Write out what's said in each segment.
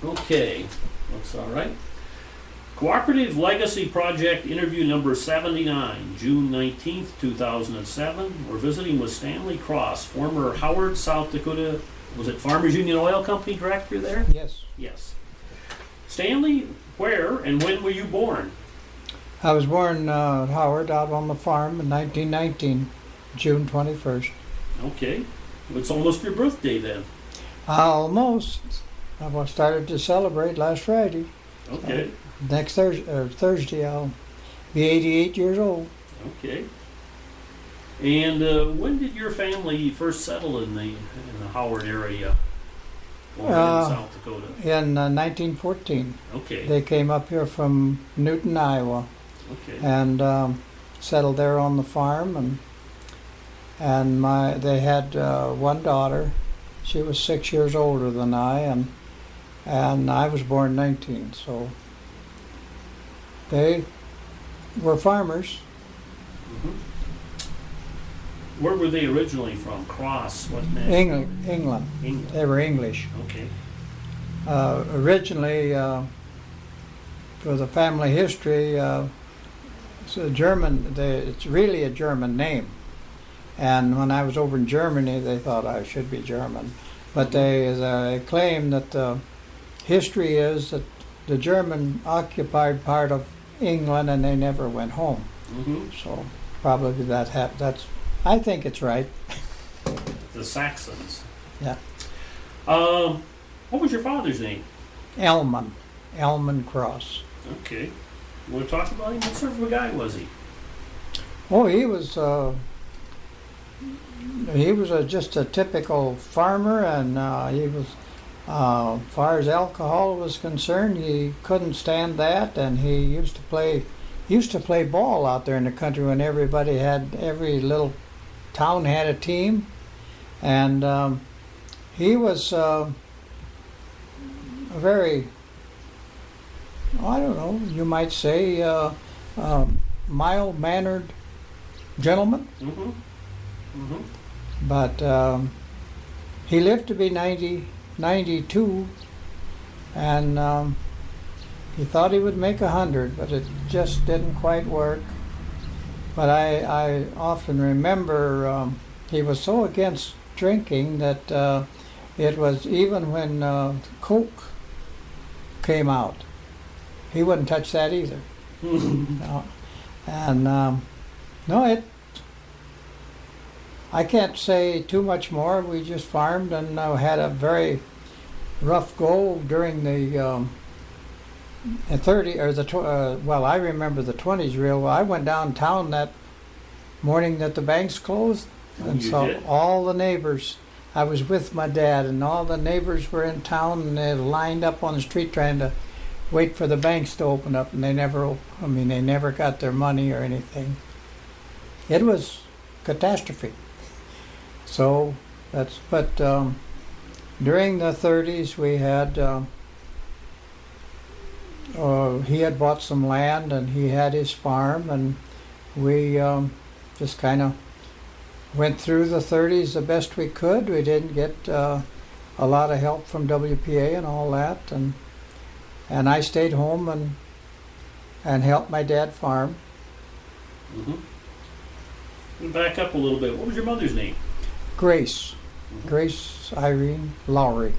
Okay, looks all right. Cooperative Legacy Project interview number 79, June 19th, 2007. We're visiting with Stanley Cross, former Howard, South Dakota, was it Farmers Union Oil Company director there? Yes. Yes. Stanley, where and when were you born? I was born Howard out on the farm in 1919, June 21st. Okay. It's almost your birthday then. Almost. I started to celebrate last Friday. Okay. Next Thursday I'll be 88 years old. Okay. And when did your family first settle in the Howard area or in South Dakota? In 1914. Okay. They came up here from Newton, Iowa, Okay. and settled there on the farm, and they had one daughter. She was 6 years older than I, and I was born 19, so they were farmers. Mm-hmm. Where were they originally from? Cross, what name? England. England. They were English. Okay. Originally, for the family history, it's a German. It's really a German name. And when I was over in Germany, they thought I should be German. But they claim that the history is that the German occupied part of England and they never went home. Mm-hmm. So probably that's. I think it's right. The Saxons. Yeah. What was your father's name? Elman Cross. Okay. You want to talk about him? What sort of a guy was he? Oh, he was just a typical farmer, and he was, as far as alcohol was concerned, he couldn't stand that, and he used to play ball out there in the country when every little town had a team, and he was a very, I don't know, you might say, mild-mannered gentleman. Mm-hmm. Mm-hmm. But he lived to be 92, and he thought he would make 100, but it just didn't quite work. But I often remember he was so against drinking that it was even when Coke came out, he wouldn't touch that either. No. And I can't say too much more. We just farmed and had a very rough go during the 30 or the well, I remember the 20s real well. I went downtown that morning that the banks closed, and so did? all the neighbors. I was with my dad, and all the neighbors were in town, and they lined up on the street trying to wait for the banks to open up, and they never got their money or anything. It was catastrophe. So but during the 30s we had, he had bought some land and he had his farm, and we just kind of went through the 30s the best we could. We didn't get a lot of help from WPA and all that, and I stayed home and helped my dad farm. Mm-hmm. Back up a little bit. What was your mother's name? Grace. Mm-hmm. Grace Irene Lowry.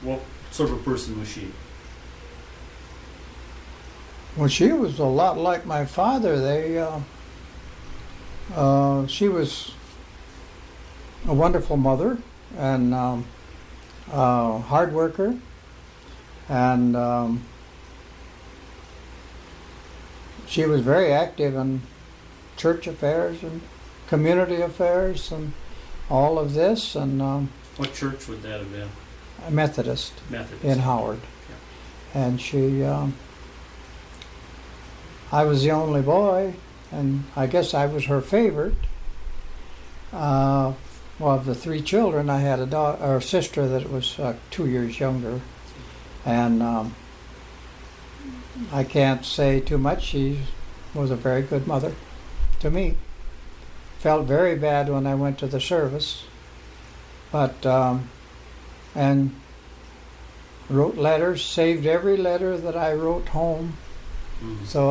What sort of a person was she? Well, she was a lot like my father. She was a wonderful mother and hard worker, and she was very active in church affairs and community affairs and all of this. And What church would that have been? a Methodist Methodist. in Howard. Okay. And she, I was the only boy, and I guess I was her favorite. Well, of the three children, I had a sister that was 2 years younger, and I can't say too much. She was a very good mother to me. Felt very bad when I went to the service, but and wrote letters, saved every letter that I wrote home. Mhm. So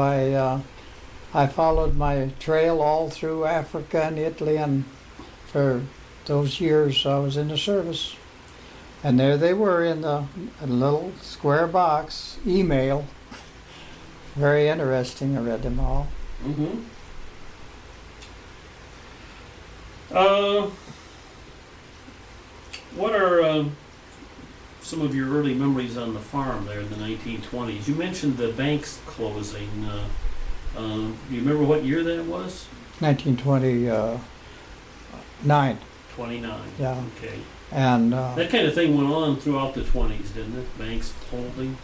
I followed my trail all through Africa and Italy, and for those years I was in the service. And there they were in the a little square box, email. Very interesting. I read them all. Mm-hmm. What are some of your early memories on the farm there in the 1920s? You mentioned the banks closing. You remember what year that was? 1929. 29. Yeah. Okay. And That kind of thing went on throughout the 20s, didn't it? Banks holding.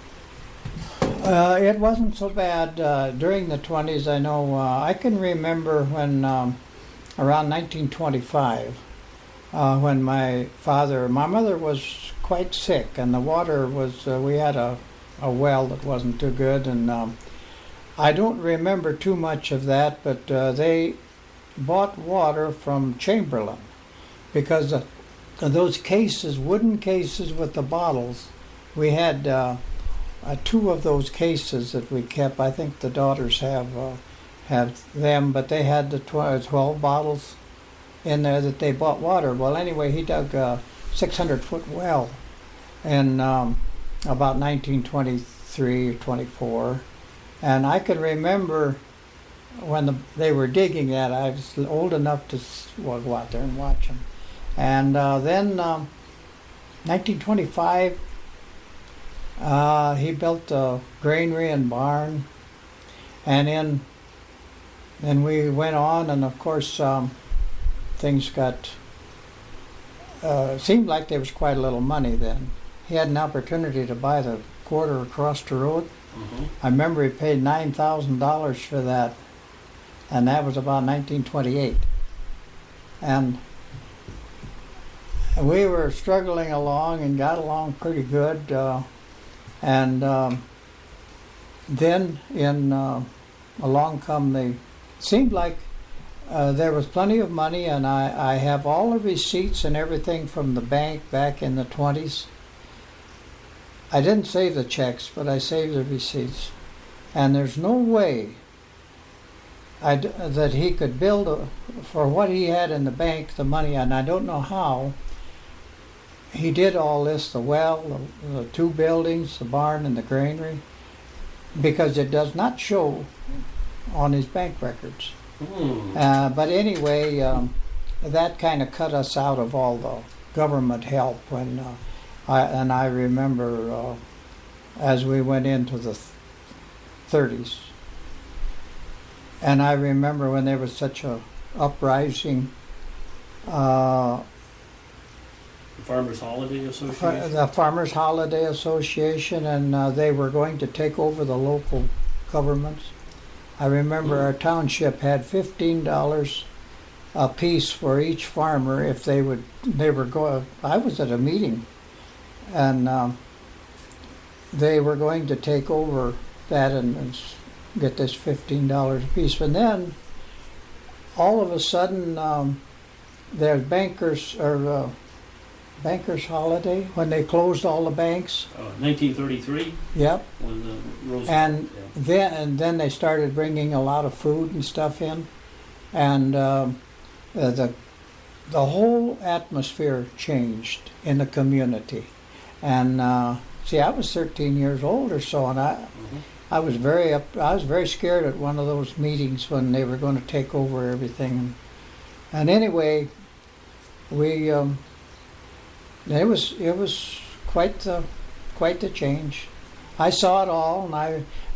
it wasn't so bad during the 20s. I know I can remember when around 1925, when my mother was quite sick, and the water was, we had a well that wasn't too good, and I don't remember too much of that, but they bought water from Chamberlain, because those cases, wooden cases with the bottles, we had 2 of those cases that we kept. I think the daughters have them, but they had the 12 bottles in there that they bought water. Well, anyway, he dug a 600-foot well in about 1923 or 24, and I can remember when they were digging that. I was old enough to go out there and watch them. And then 1925, he built a granary and barn, and then we went on, and of course things got seemed like there was quite a little money then. He had an opportunity to buy the quarter across the road. Mm-hmm. I remember he paid $9,000 for that, and that was about 1928. And we were struggling along and got along pretty good. And then along come seemed like there was plenty of money, and I have all the receipts and everything from the bank back in the 20s. I didn't save the checks, but I saved the receipts. And there's no way that he could build for what he had in the bank, the money, and I don't know how. He did all this, the well, the 2 buildings, the barn, and the granary, because it does not show on his bank records. But anyway, that kind of cut us out of all the government help when I remember as we went into the 30s. And I remember when there was such a uprising. The Farmers Holiday Association? The Farmers Holiday Association, and they were going to take over the local governments. I remember our township had $15 a piece for each farmer if they were going. I was at a meeting, and they were going to take over that and get this $15 a piece. And then all of a sudden, there's bankers holiday when they closed all the banks. 1933. Yep. When the Rose. And then they started bringing a lot of food and stuff in, and the whole atmosphere changed in the community. And see, I was 13 years old or so, and I was very scared at one of those meetings when they were going to take over everything. And anyway, we it was quite the change. I saw it all, and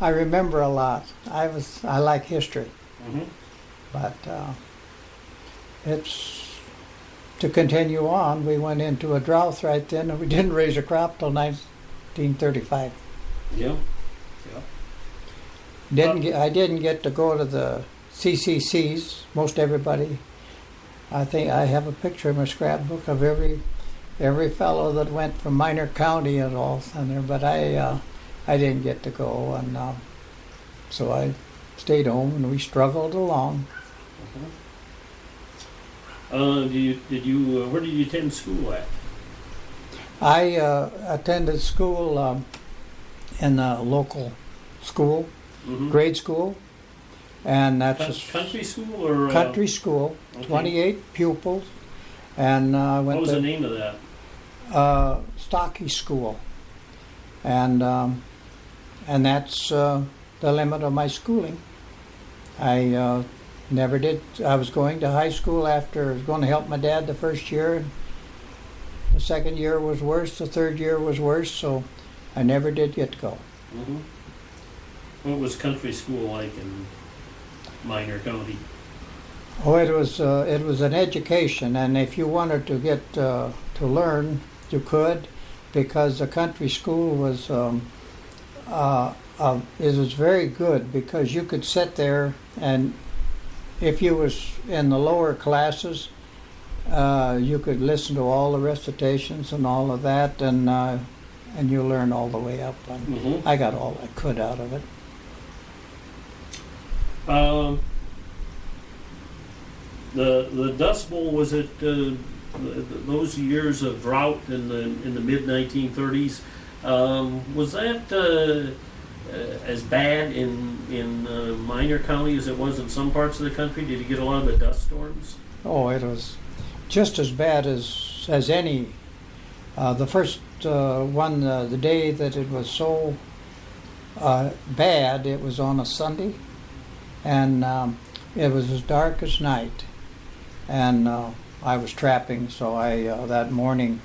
I remember a lot. I like history, but it's to continue on. We went into a drought right then, and we didn't raise a crop till 1935. Yeah. I didn't get to go to the CCCs. Most everybody. I think I have a picture in my scrapbook of every fellow that went from Minor County and all in there, but I didn't get to go, and so I stayed home, and we struggled along. Where did you attend school at? I attended school in a local school, Mm-hmm. grade school, and that's Country school or? country school, Okay. 28 pupils, and I went What was to the name of that? Stocky School, and that's the limit of my schooling. I never did. I was going to high school after I was going to help my dad the first year. The second year was worse. The third year was worse. So I never did get to go. Mm-hmm. What was country school like in Minor County? Oh, it was an education, and if you wanted to get to learn, you could, because the country school was it was very good because you could sit there, and if you was in the lower classes, you could listen to all the recitations and all of that, and you learn all the way up. And Mm-hmm. I got all I could out of it. The Dust Bowl, was it those years of drought in the mid 1930s? Was that as bad in Minor County as it was in some parts of the country? Did you get a lot of the dust storms? Oh, it was just as bad as any. The first one, the day that it was so bad, it was on a Sunday, and it was as dark as night. And I was trapping, so that morning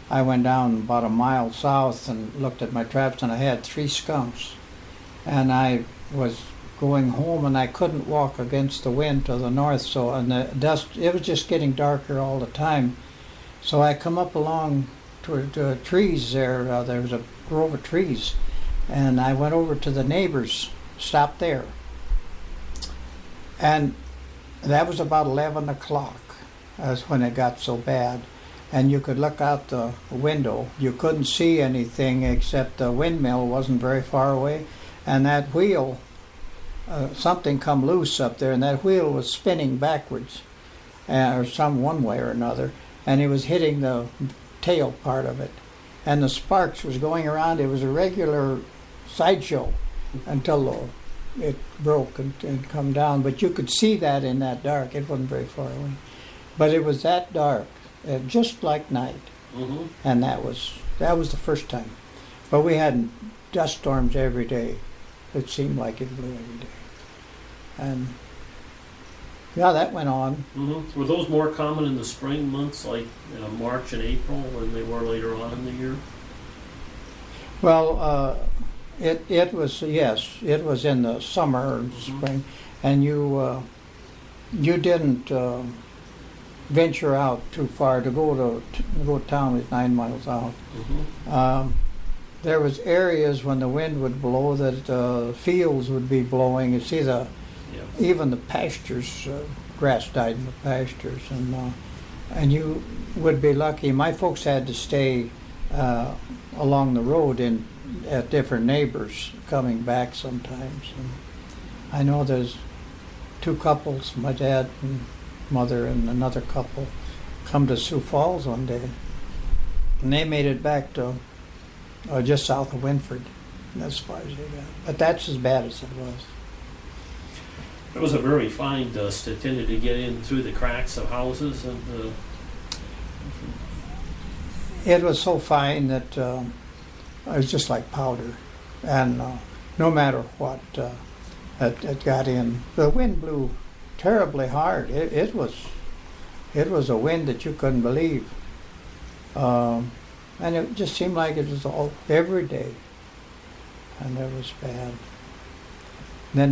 I went down about a mile south and looked at my traps, and I had 3 skunks. And I was going home, and I couldn't walk against the wind to the north, so and the dust, it was just getting darker all the time. So I come up along toward trees there. There was a grove of trees, and I went over to the neighbors, stopped there. And that was about 11 o'clock. That's when it got so bad. And you could look out the window. You couldn't see anything except the windmill wasn't very far away. And that wheel, something come loose up there, and that wheel was spinning backwards, or some one way or another. And it was hitting the tail part of it. And the sparks was going around. It was a regular sideshow until it broke and come down. But you could see that in that dark. It wasn't very far away. But it was that dark, just like night. Mm-hmm. And that was the first time. But we had dust storms every day. It seemed like it blew every day. And yeah, that went on. Mm-hmm. Were those more common in the spring months, like March and April, than they were later on in the year? Well, it was, yes, it was in the summer and spring, and you didn't venture out too far. To go to town was 9 miles out. Mm-hmm. There was areas when the wind would blow that fields would be blowing. You see even the pastures, grass died in the pastures, and you would be lucky. My folks had to stay along the road at different neighbors coming back sometimes. And I know there's 2 couples, my dad and mother and another couple, come to Sioux Falls one day, and they made it back to just south of Winford, as far as they got. But that's as bad as it was. It was a very fine dust. It tended to get in through the cracks of houses, and it was so fine that it was just like powder, and no matter what, it got in. The wind blew terribly hard. It was a wind that you couldn't believe, and it just seemed like it was all every day, and it was bad. Then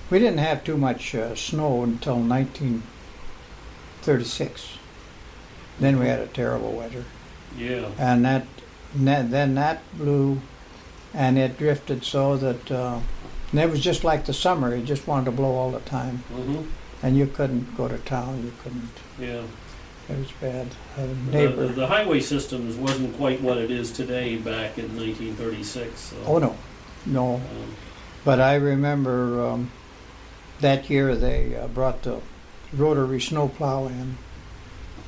we didn't have too much snow until 1936. Then we had a terrible winter. yeah. And then that blew, and it drifted so that and it was just like the summer. It just wanted to blow all the time, Mm-hmm. and you couldn't go to town. You couldn't. Yeah. It was bad. A neighbor. The highway systems wasn't quite what it is today back in 1936. So, Oh no. But I remember that year they brought the rotary snowplow in,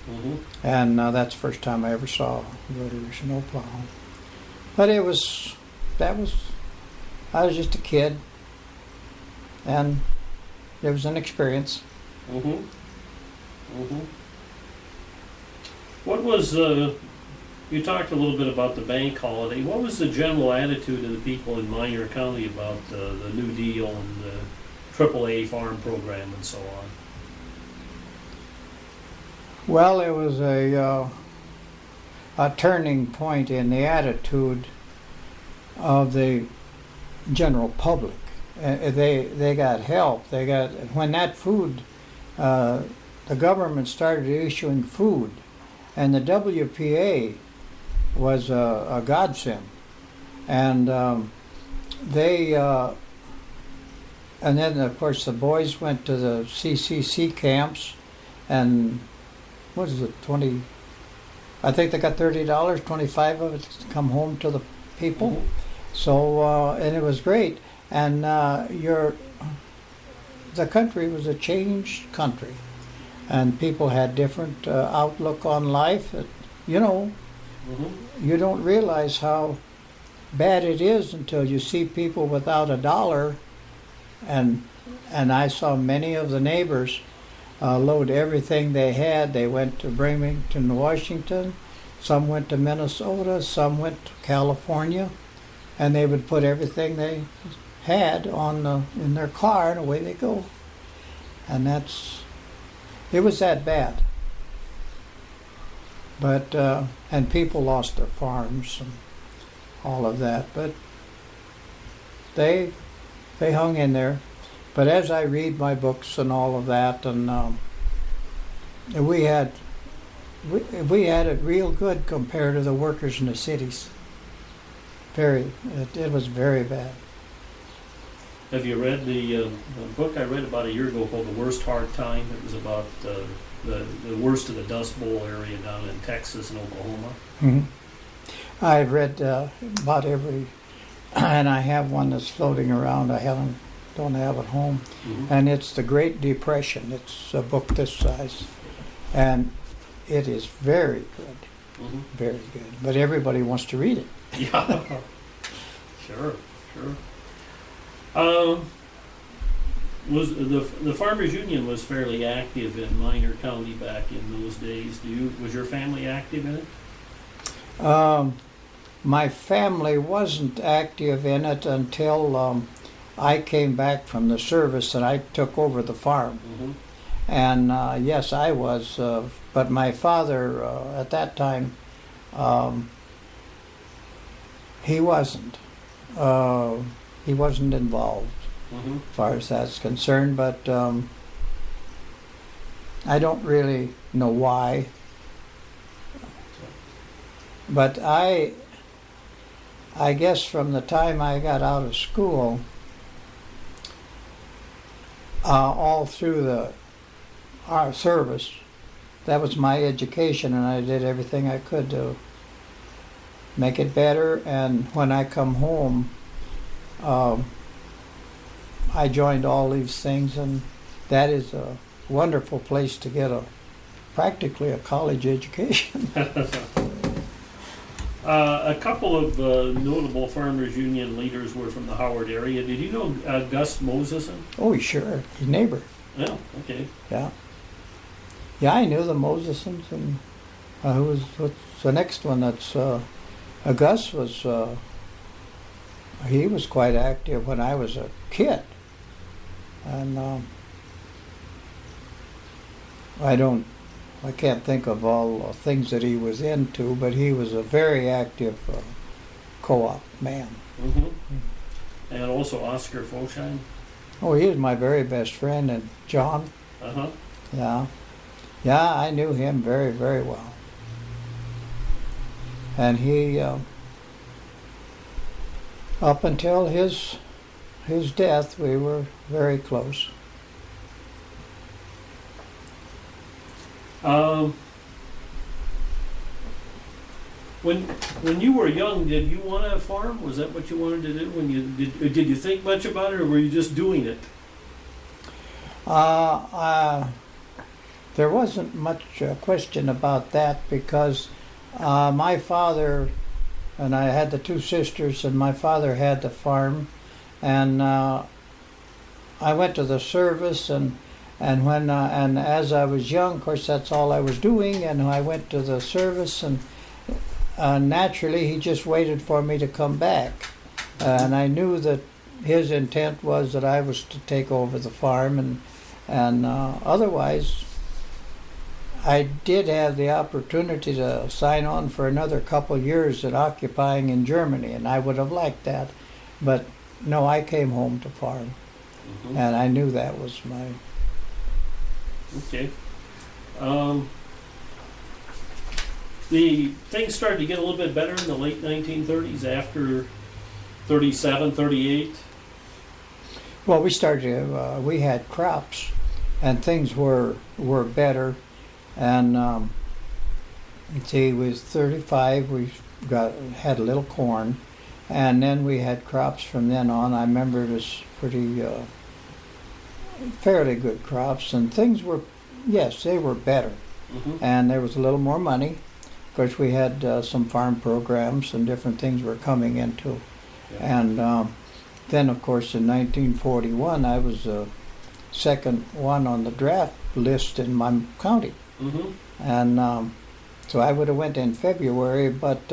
Mm-hmm. And that's the first time I ever saw rotary snowplow. But I was just a kid, and it was an experience. Mm-hmm. Mm-hmm. What was, you talked a little bit about the bank holiday. What was the general attitude of the people in Minor County about the New Deal and the AAA farm program and so on? Well, it was a turning point in the attitude of the general public. They got help. They got, when that food, the government started issuing food, and the WPA was a godsend, and and then of course the boys went to the CCC camps, and what is it, 20? I think they got $30, 25 of it to come home to the people. Mm-hmm. So and it was great, and the country was a changed country, and people had different outlook on life. Mm-hmm. You don't realize how bad it is until you see people without a dollar, and I saw many of the neighbors load everything they had. They went to Bremerton, Washington, some went to Minnesota, some went to California, and they would put everything they had in their car, and away they go. And it was that bad. But and people lost their farms and all of that, but they hung in there. But as I read my books and all of that, and we had it real good compared to the workers in the cities. It was very bad. Have you read the book I read about a year ago called The Worst Hard Time? It was about the worst of the Dust Bowl area down in Texas and Oklahoma. Mm-hmm. I've read about every, and I have one that's floating around. I don't have it home, Mm-hmm. and it's The Great Depression. It's a book this size, and it is very good, Mm-hmm. very good. But everybody wants to read it. Yeah, sure. Was the Farmers Union was fairly active in Minor County back in those days? Was your family active in it? My family wasn't active in it until I came back from the service and I took over the farm. Mm-hmm. And yes, I was, but my father at that time, he wasn't involved. Mm-hmm. As far as that's concerned, but I don't really know why. But I guess from the time I got out of school, all through our service, that was my education, and I did everything I could to make it better. And when I come home, I joined all these things, and that is a wonderful place to get practically a college education. A couple of notable Farmers Union leaders were from the Howard area. Did you know Gus Moseson? Oh, sure, his neighbor. Yeah, okay. Yeah, I knew the Mosesons, and what's the next one? That's Gus was. He was quite active when I was a kid. And I can't think of all the things that he was into, but he was a very active co-op man. Mm-hmm. And also Oscar Fosheim? Oh, he was my very best friend, and John. Uh-huh. Yeah, I knew him very, very well. And he, up until his death, we were very close. When you were young, did you want to farm? Was that what you wanted to do? Did you think much about it, or were you just doing it? The there wasn't much question about that because my father and I had the two sisters, and my father had the farm, and I went to the service, and when and as I was young, of course, that's all I was doing, and I went to the service, and naturally he just waited for me to come back, and I knew that his intent was that I was to take over the farm, and otherwise I did have the opportunity to sign on for another couple years at occupying in Germany, and I would have liked that, but no, I came home to farm, and I knew that was my... Okay. The things started to get a little bit better in the late 1930s after 37, 38. Well, we had crops, and things were better. And see, it was 35. We had a little corn, and then we had crops from then on. I remember it was pretty fairly good crops, and things were, yes, they were better. And there was a little more money. Of course, we had some farm programs and different things were coming into. Yeah. And then, of course, in 1941, I was the second one on the draft list in my county. And so I would have went in February, but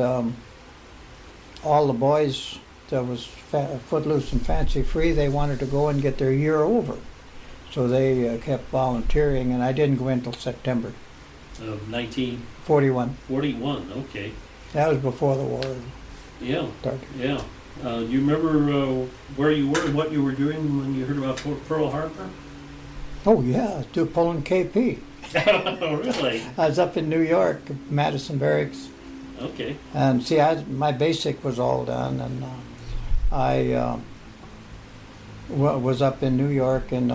all the boys that was footloose and fancy free, they wanted to go and get their year over. So they kept volunteering, and I didn't go in until September. Of 1941. 41, okay. That was before the war Yeah, started. Yeah. Do you remember where you were and what you were doing when you heard about Pearl Harbor? Oh, yeah, pulling KP. Oh, really? I was up in New York, Madison Barracks. Okay. And see, my basic was all done, and I was up in New York in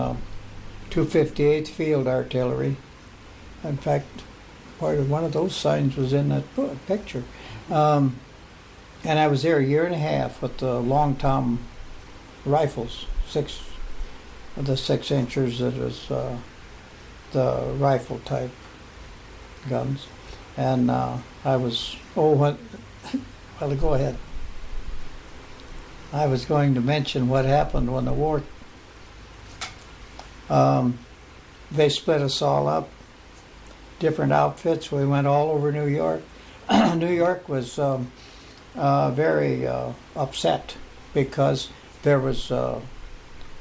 258th Field Artillery. In fact, part of one of those signs was in that picture. And I was there a year and a half with the long tom rifles, the 6-inchers. That was the rifle type guns, and I was well, go ahead. I was going to mention what happened when the war. They split us all up, different outfits. We went all over New York. New York was very upset because there was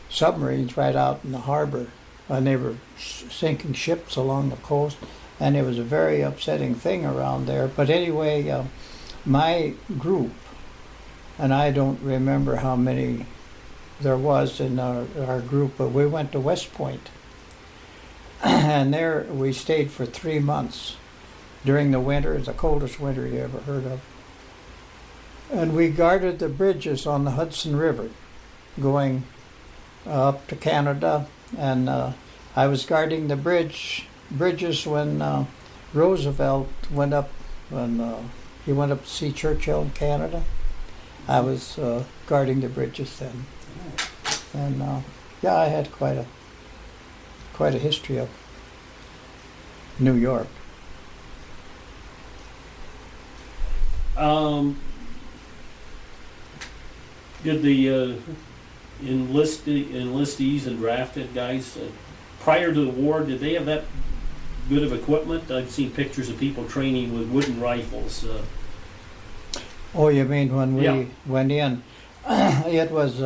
submarines right out in the harbor, and they were sinking ships along the coast, and it was a very upsetting thing around there. But anyway, my group, and I don't remember how many there was in our group, but we went to West Point, and there we stayed for 3 months during the winter, the coldest winter you ever heard of. And we guarded the bridges on the Hudson River going up to Canada, and I was guarding the bridges when Roosevelt went up, when he went up to see Churchill in Canada. I was guarding the bridges then, and yeah, I had quite a history of New York. Did the enlistees and drafted guys prior to the war, did they have that good of equipment? I've seen pictures of people training with wooden rifles. Oh, you mean when we Yeah. went in? It was.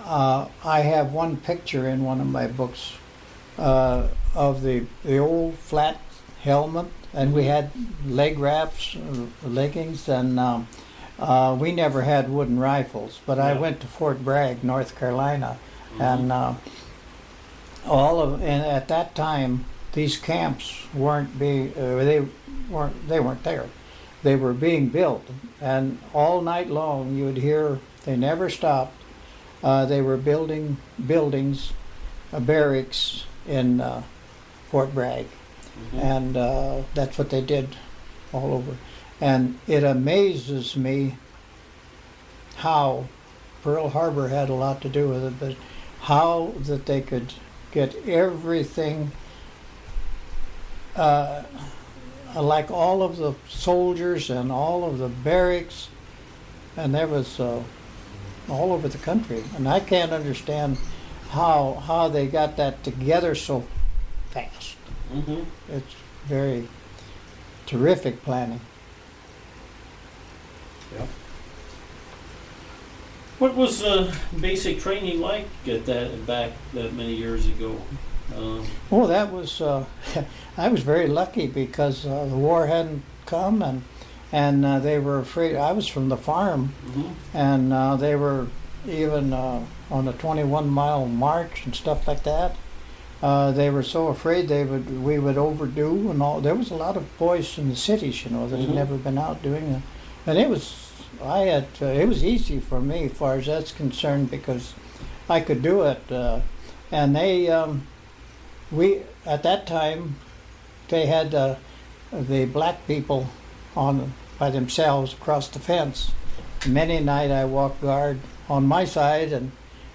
I have one picture in one of my books of the old flat helmet, and we had leg wraps, leggings, and we never had wooden rifles. But I went to Fort Bragg, North Carolina, and and at that time these camps weren't they weren't there. They were being built, and all night long you would hear, they never stopped. They were building buildings, barracks in Fort Bragg, and that's what they did all over. And it amazes me how Pearl Harbor had a lot to do with it, but how that they could get everything uh, like all of the soldiers and all of the barracks, and there was all over the country. And I can't understand how they got that together so fast. Mm-hmm. It's very terrific planning. Yeah. What was basic training like at back that many years ago? Oh, that was I was very lucky because the war hadn't come, and they were afraid. I was from the farm, Mm-hmm. and they were even on a 21-mile march and stuff like that. They were so afraid we would overdo and all. There was a lot of boys in the cities, that Mm-hmm. had never been out doing it, and it was easy for me as far as that's concerned because I could do it, and we at that time they had the black people on by themselves across the fence. Many a night I walked guard on my side,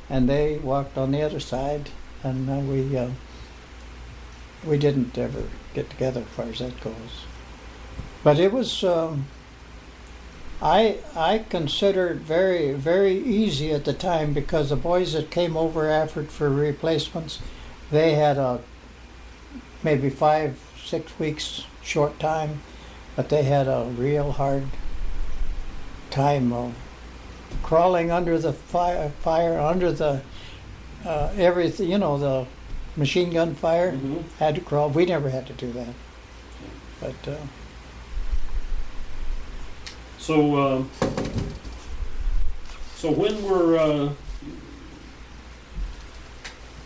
and they walked on the other side, and we didn't ever get together as far as that goes. But it was I consider it very, very easy at the time because the boys that came over after for replacements, they had maybe 5-6 weeks short time, but they had a real hard time of crawling under the fire under the everything, the machine gun fire. Mm-hmm. Had to crawl. We never had to do that, but. So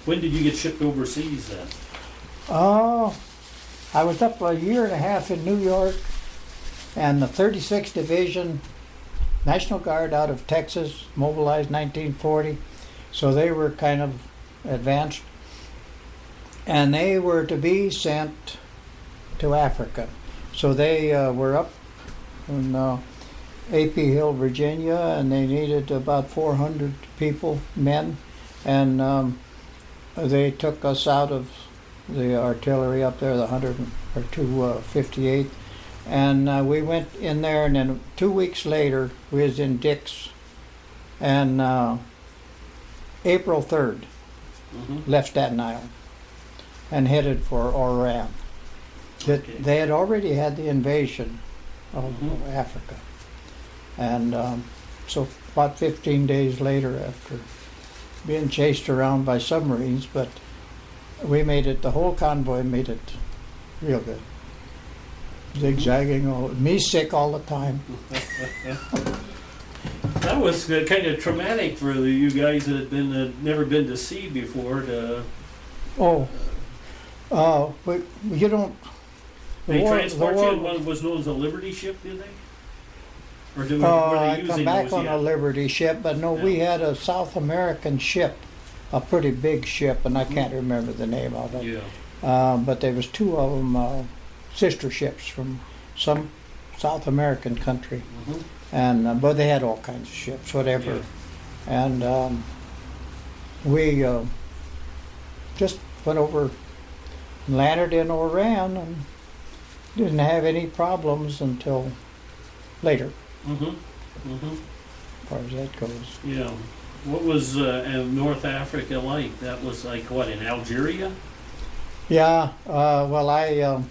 when did you get shipped overseas then? Oh, I was up a year and a half in New York, and the 36th Division, National Guard out of Texas, mobilized 1940, so they were kind of advanced, and they were to be sent to Africa. So they were up in A.P. Hill, Virginia, and they needed about 400 people, men, and they took us out of the artillery up there, the 258th, and we went in there, and then 2 weeks later we was in Dix, and April 3rd Mm-hmm. left Staten Island and headed for Oran. Okay. They had already had the invasion of Mhm. Africa, and so about 15 days later, after being chased around by submarines, but we made it. The whole convoy made it real good. Zigzagging, me sick all the time. That was kind of traumatic for you guys that had never been to sea before. But you don't. They transport you in what was known as a Liberty ship, did they? Or were they I using come back those on yet? a Liberty ship, but no, we Yeah. had a South American ship, a pretty big ship, and I can't remember the name of it. Yeah. But there was two of them, sister ships from some South American country, Mm-hmm. and but they had all kinds of ships, whatever. Yeah. And we just went over, and landed in Oran, and didn't have any problems until later, Mm-hmm. Mm-hmm. as far as that goes. Yeah. What was North Africa like? That was like what, in Algeria? Yeah, well,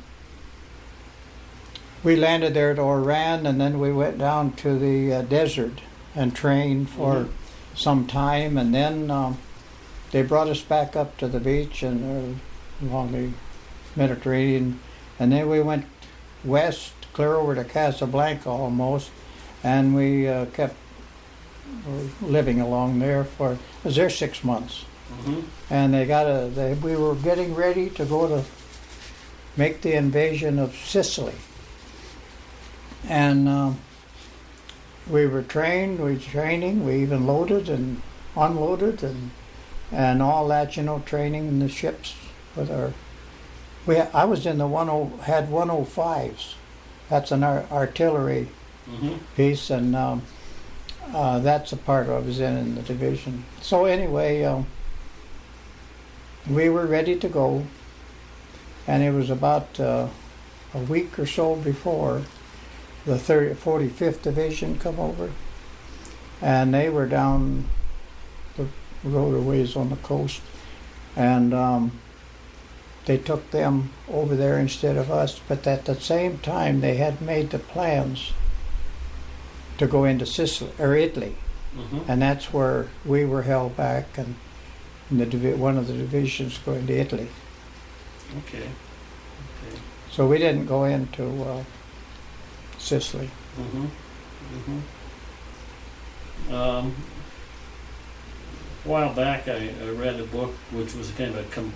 we landed there at Oran, and then we went down to the desert and trained for some time, and then they brought us back up to the beach and along the Mediterranean, and then we went west, clear over to Casablanca almost, and we kept living along there I was there 6 months. Mm-hmm. And we were getting ready to go to make the invasion of Sicily. And we were training, we even loaded and unloaded and all that, training in the ships with I was in the had 105s. That's an artillery Mm-hmm. piece, and that's a part I was in the division. So anyway, we were ready to go, And it was about a week or so before the 45th Division come over. And they were down the road a ways on the coast. And they took them over there instead of us. But at the same time, they had made the plans to go into Sicily or Italy. And that's where we were held back, and one of the divisions going to Italy. Okay. So we didn't go into Sicily. A while back, I read a book which was kind of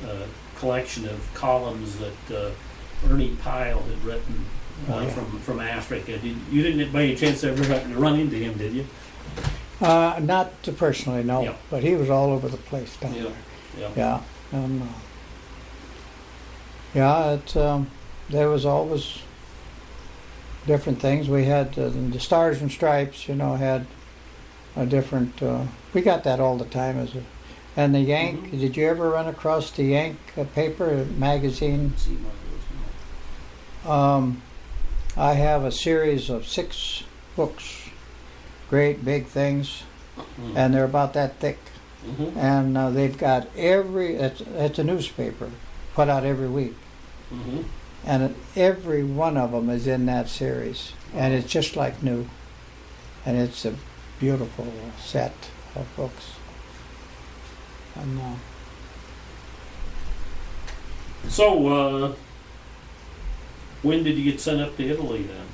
a collection of columns that Ernie Pyle had written from Africa. You didn't by any chance ever run into him, did you? Not personally, no. Yeah. But he was all over the place down there. Yeah. There was always different things. We had the Stars and Stripes, had a different. We got that all the time and the Yank. Did you ever run across the Yank paper magazine? I have a series of 6 books, great big things, and they're about that thick. And they've got it's a newspaper put out every week. And every one of them is in that series, and it's just like new. And it's a beautiful set of books. And, So, when did you get sent up to Italy then?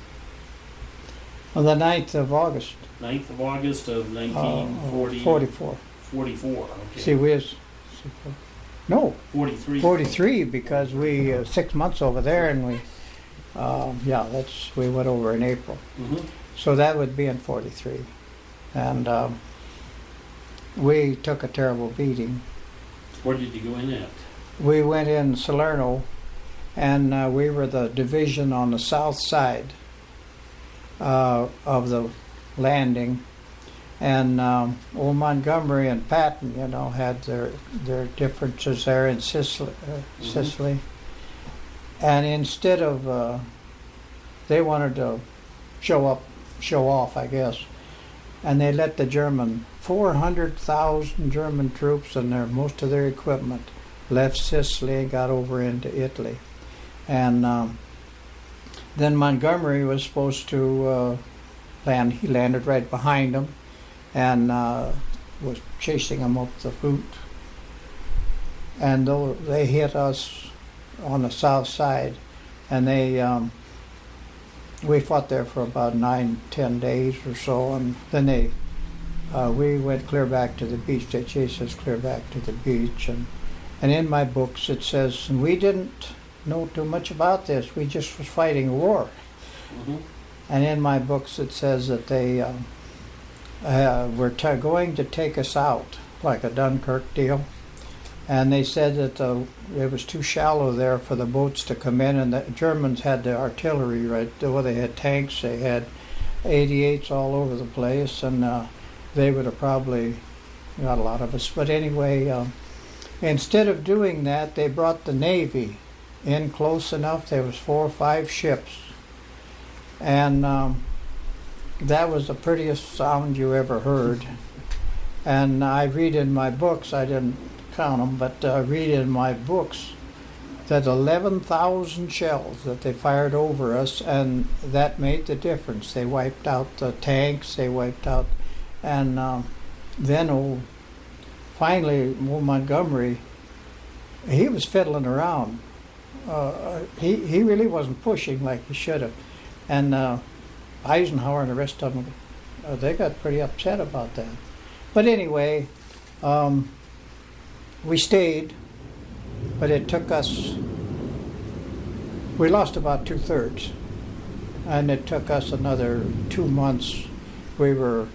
on the 9th of August. 9th of August of 1940. 44. 44, okay. See, no, 43. 43, because we 6 months over there, and we went over in April. So that would be in 43. And we took a terrible beating. Where did you go in at? We went in Salerno, and we were the division on the south side of the landing. And old Montgomery and Patton, had their differences there in Sicily. And instead of, they wanted to show off, I guess. And they let the 400,000 German troops and most of their equipment left Sicily and got over into Italy. And then Montgomery was supposed to land. He landed right behind them and was chasing them up the route. And they hit us on the south side, and we fought there for about 9-10 days or so, and then we went clear back to the beach. They chased us clear back to the beach, and in my books it says, and we didn't know too much about this, we just was fighting a war. And in my books it says that they were going to take us out, like a Dunkirk deal. And they said that it was too shallow there for the boats to come in, and the Germans had the artillery right there. Well, they had tanks, they had 88s all over the place, and they would have probably got a lot of us. But anyway, instead of doing that, they brought the Navy in close enough. There was 4 or 5 ships, and that was the prettiest sound you ever heard. And I read in my books, I didn't count them, but read in my books that 11,000 shells that they fired over us, and that made the difference. They wiped out the tanks, they wiped out, and then finally old Montgomery, he was fiddling around. He really wasn't pushing like he should have, and Eisenhower and the rest of them, they got pretty upset about that. But anyway, we stayed, but it took us, we lost about 2/3, and it took us another 2 months. We were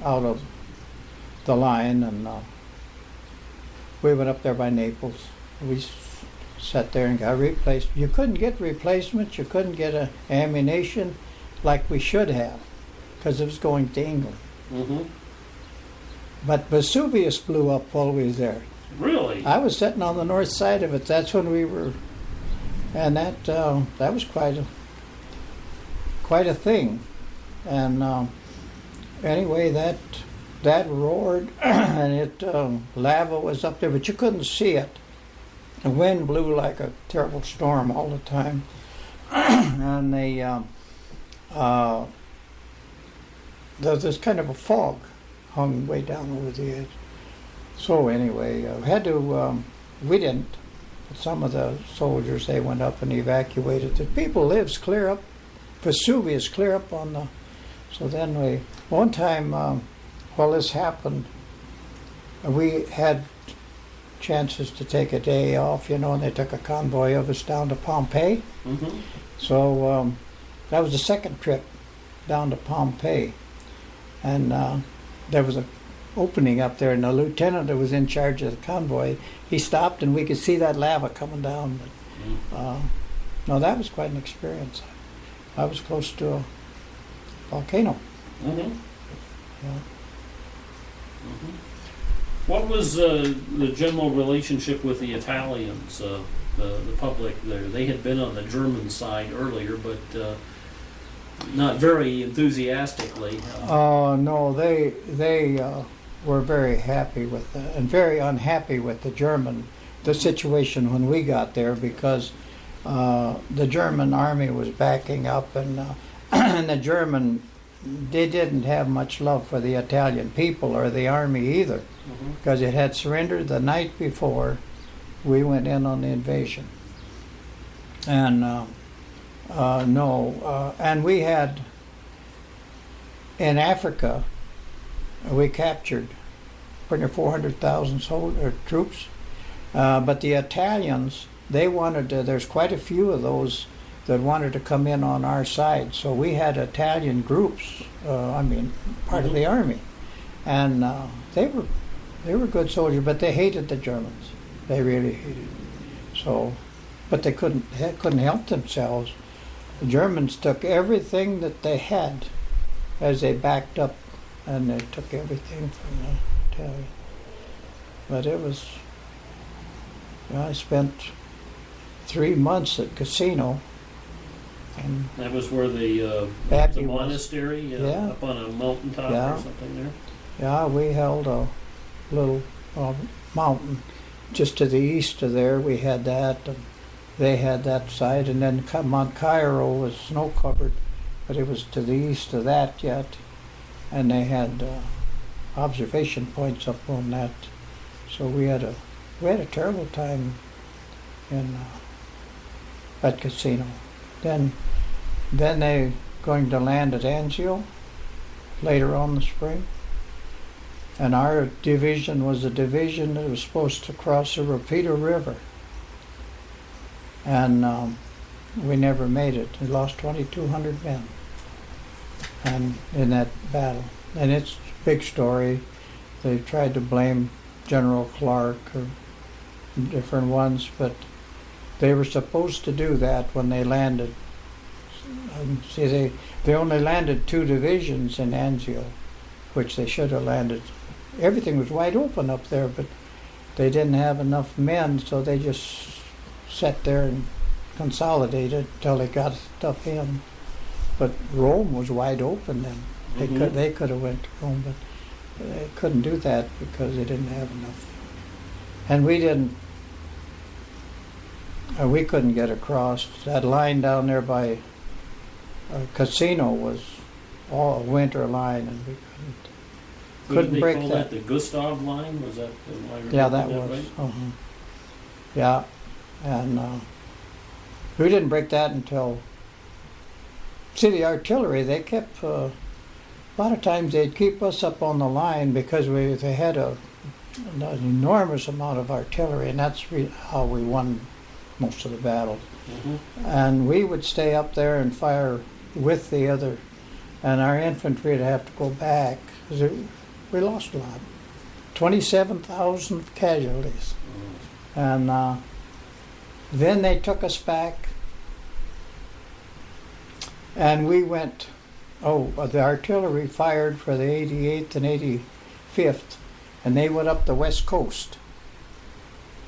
out of the line, and we went up there by Naples. We sat there and got replaced. You couldn't get replacements, you couldn't get ammunition like we should have, because it was going to England. But Vesuvius blew up while we was there. Really? I was sitting on the north side of it. That's when we were, and that was quite a thing. And anyway, that roared, and lava was up there, but you couldn't see it. The wind blew like a terrible storm all the time, and there's this kind of a fog hung way down over the edge. So anyway, we didn't, but some of the soldiers, they went up and evacuated. The people lives clear up, Vesuvius clear up on the, so then one time while this happened, we had chances to take a day off, and they took a convoy of us down to Pompeii. Mm-hmm. So that was the second trip down to Pompeii. And there was an opening up there, and the lieutenant that was in charge of the convoy, he stopped, and we could see that lava coming down. But, no, that was quite an experience. I was close to a volcano. Mm-hmm. Yeah. Mm-hmm. What was the general relationship with the Italians, the public there? They had been on the German side earlier, but not very enthusiastically. No, they were very happy with and very unhappy with the situation when we got there, because the German army was backing up, and they didn't have much love for the Italian people or the army either, mm-hmm. because it had surrendered the night before we went in on the invasion. And and we had, in Africa, we captured pretty 400,000 troops, but the Italians, they wanted to, there's quite a few of those that wanted to come in on our side. So we had Italian groups, part of the army, and they were good soldiers, but they hated the Germans. They really hated. So, but they couldn't help themselves. The Germans took everything that they had as they backed up, and they took everything from the Italians. But it was, I spent 3 months at Casino. And that was where the monastery up on a mountaintop or something there? Yeah, we held a little mountain just to the east of there. We had that, and they had that side, and then Mount Cairo was snow-covered, but it was to the east of that yet, and they had observation points up on that. So we had a terrible time in at Casino. Then they going to land at Anzio later on in the spring. And our division was a division that was supposed to cross the Rapido River. And we never made it. We lost 2,200 men and in that battle. And it's a big story. They tried to blame General Clark or different ones, but they were supposed to do that when they landed. See, they only landed 2 divisions in Anzio, which they should have landed. Everything was wide open up there, but they didn't have enough men, so they just sat there and consolidated until they got stuff in. But Rome was wide open then. They could have went to Rome, but they couldn't do that because they didn't have enough. And we couldn't get across. That line down there by Casino was all a winter line, and we couldn't break that. They call that the Gustav line? Was that the line? Yeah, that was. Right? Uh-huh. Yeah, and we didn't break that until. See, the artillery, they kept. A lot of times they'd keep us up on the line because they had an enormous amount of artillery, and that's how we won most of the battles. Mm-hmm. And we would stay up there and fire with the other, and our infantry would have to go back because we lost a lot. 27,000 casualties. Mm-hmm. And then they took us back, and we went, the artillery fired for the 88th and 85th, and they went up the west coast.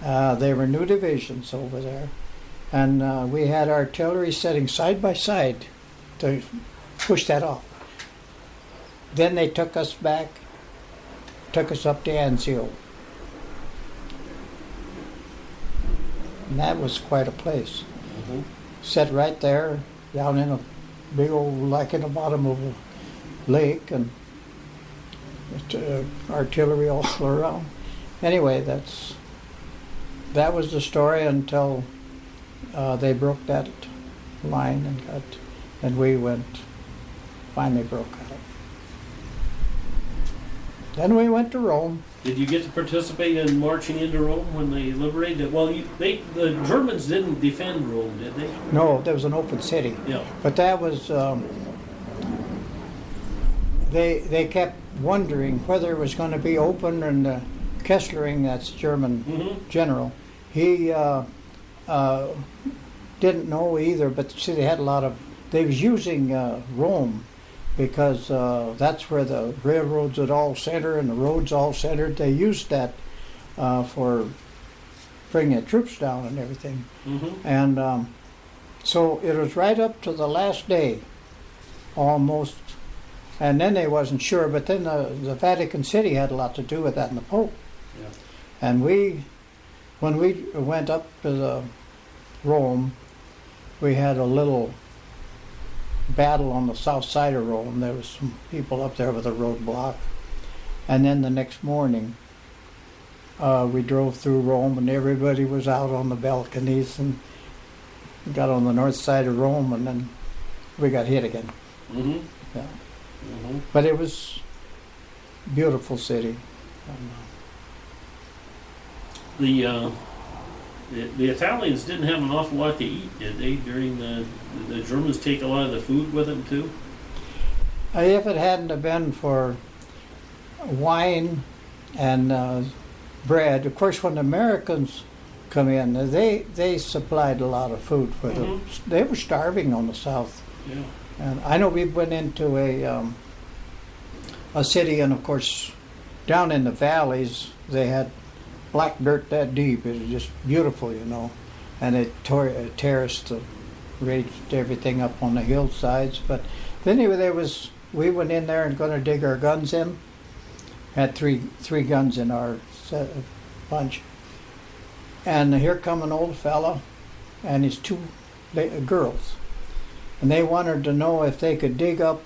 They were new divisions over there. And we had artillery sitting side by side to push that off. Then they took us back, took us up to Anzio. And that was quite a place. Mm-hmm. Sat right there, down in a big old, like in the bottom of a lake, and artillery all around. Anyway, that was the story until they broke that line and we finally broke out. Then we went to Rome. Did you get to participate in marching into Rome when they liberated? Well, the Germans didn't defend Rome, did they? No, there was an open city. Yeah. But that was, they kept wondering whether it was going to be open, and Kesslering, that's German general, he didn't know either, but see, they was using Rome because that's where the railroads would all center and the roads all centered. They used that for bringing the troops down and everything. Mm-hmm. And so it was right up to the last day, almost. And then they wasn't sure, but then the Vatican City had a lot to do with that, and the Pope. Yeah. And when we went up to the Rome, we had a little battle on the south side of Rome. There was some people up there with a roadblock. And then the next morning, we drove through Rome, and everybody was out on the balconies, and got on the north side of Rome, and then we got hit again. Mm-hmm. Yeah. Mm-hmm. But it was a beautiful city. The Italians didn't have an awful lot to eat, did they? During the Germans take a lot of the food with them too. If it hadn't have been for wine and bread, of course, when the Americans come in, they supplied a lot of food for them. They were starving on the South. Yeah. And I know we went into a city, and of course, down in the valleys, they had black dirt that deep. It was just beautiful, you know. And it terraced, raised everything up on the hillsides. But anyway, we went in there and going to dig our guns in. Had three guns in our bunch. And here come an old fella and his two girls. And they wanted to know if they could dig up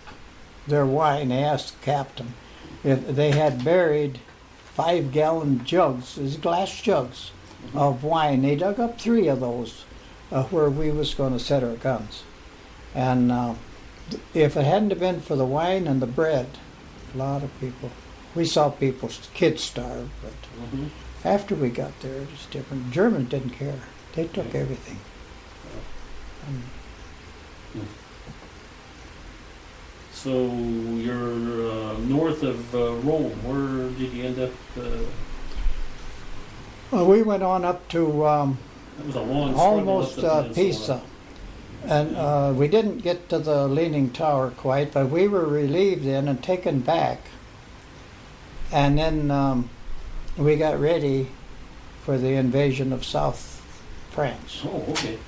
their wine. They asked the captain if they had buried 5-gallon jugs, these glass jugs of wine. They dug up 3 of those where we was going to set our guns. And if it hadn't have been for the wine and the bread, a lot of people, we saw kids starve, but after we got there, it was different. Germans didn't care. They took everything. So you're north of Rome. Where did you end up? Well, we went on up to That was a long struggle almost up the Pisa. And we didn't get to the Leaning Tower quite, but we were relieved then and taken back. And then we got ready for the invasion of South France. Oh, okay.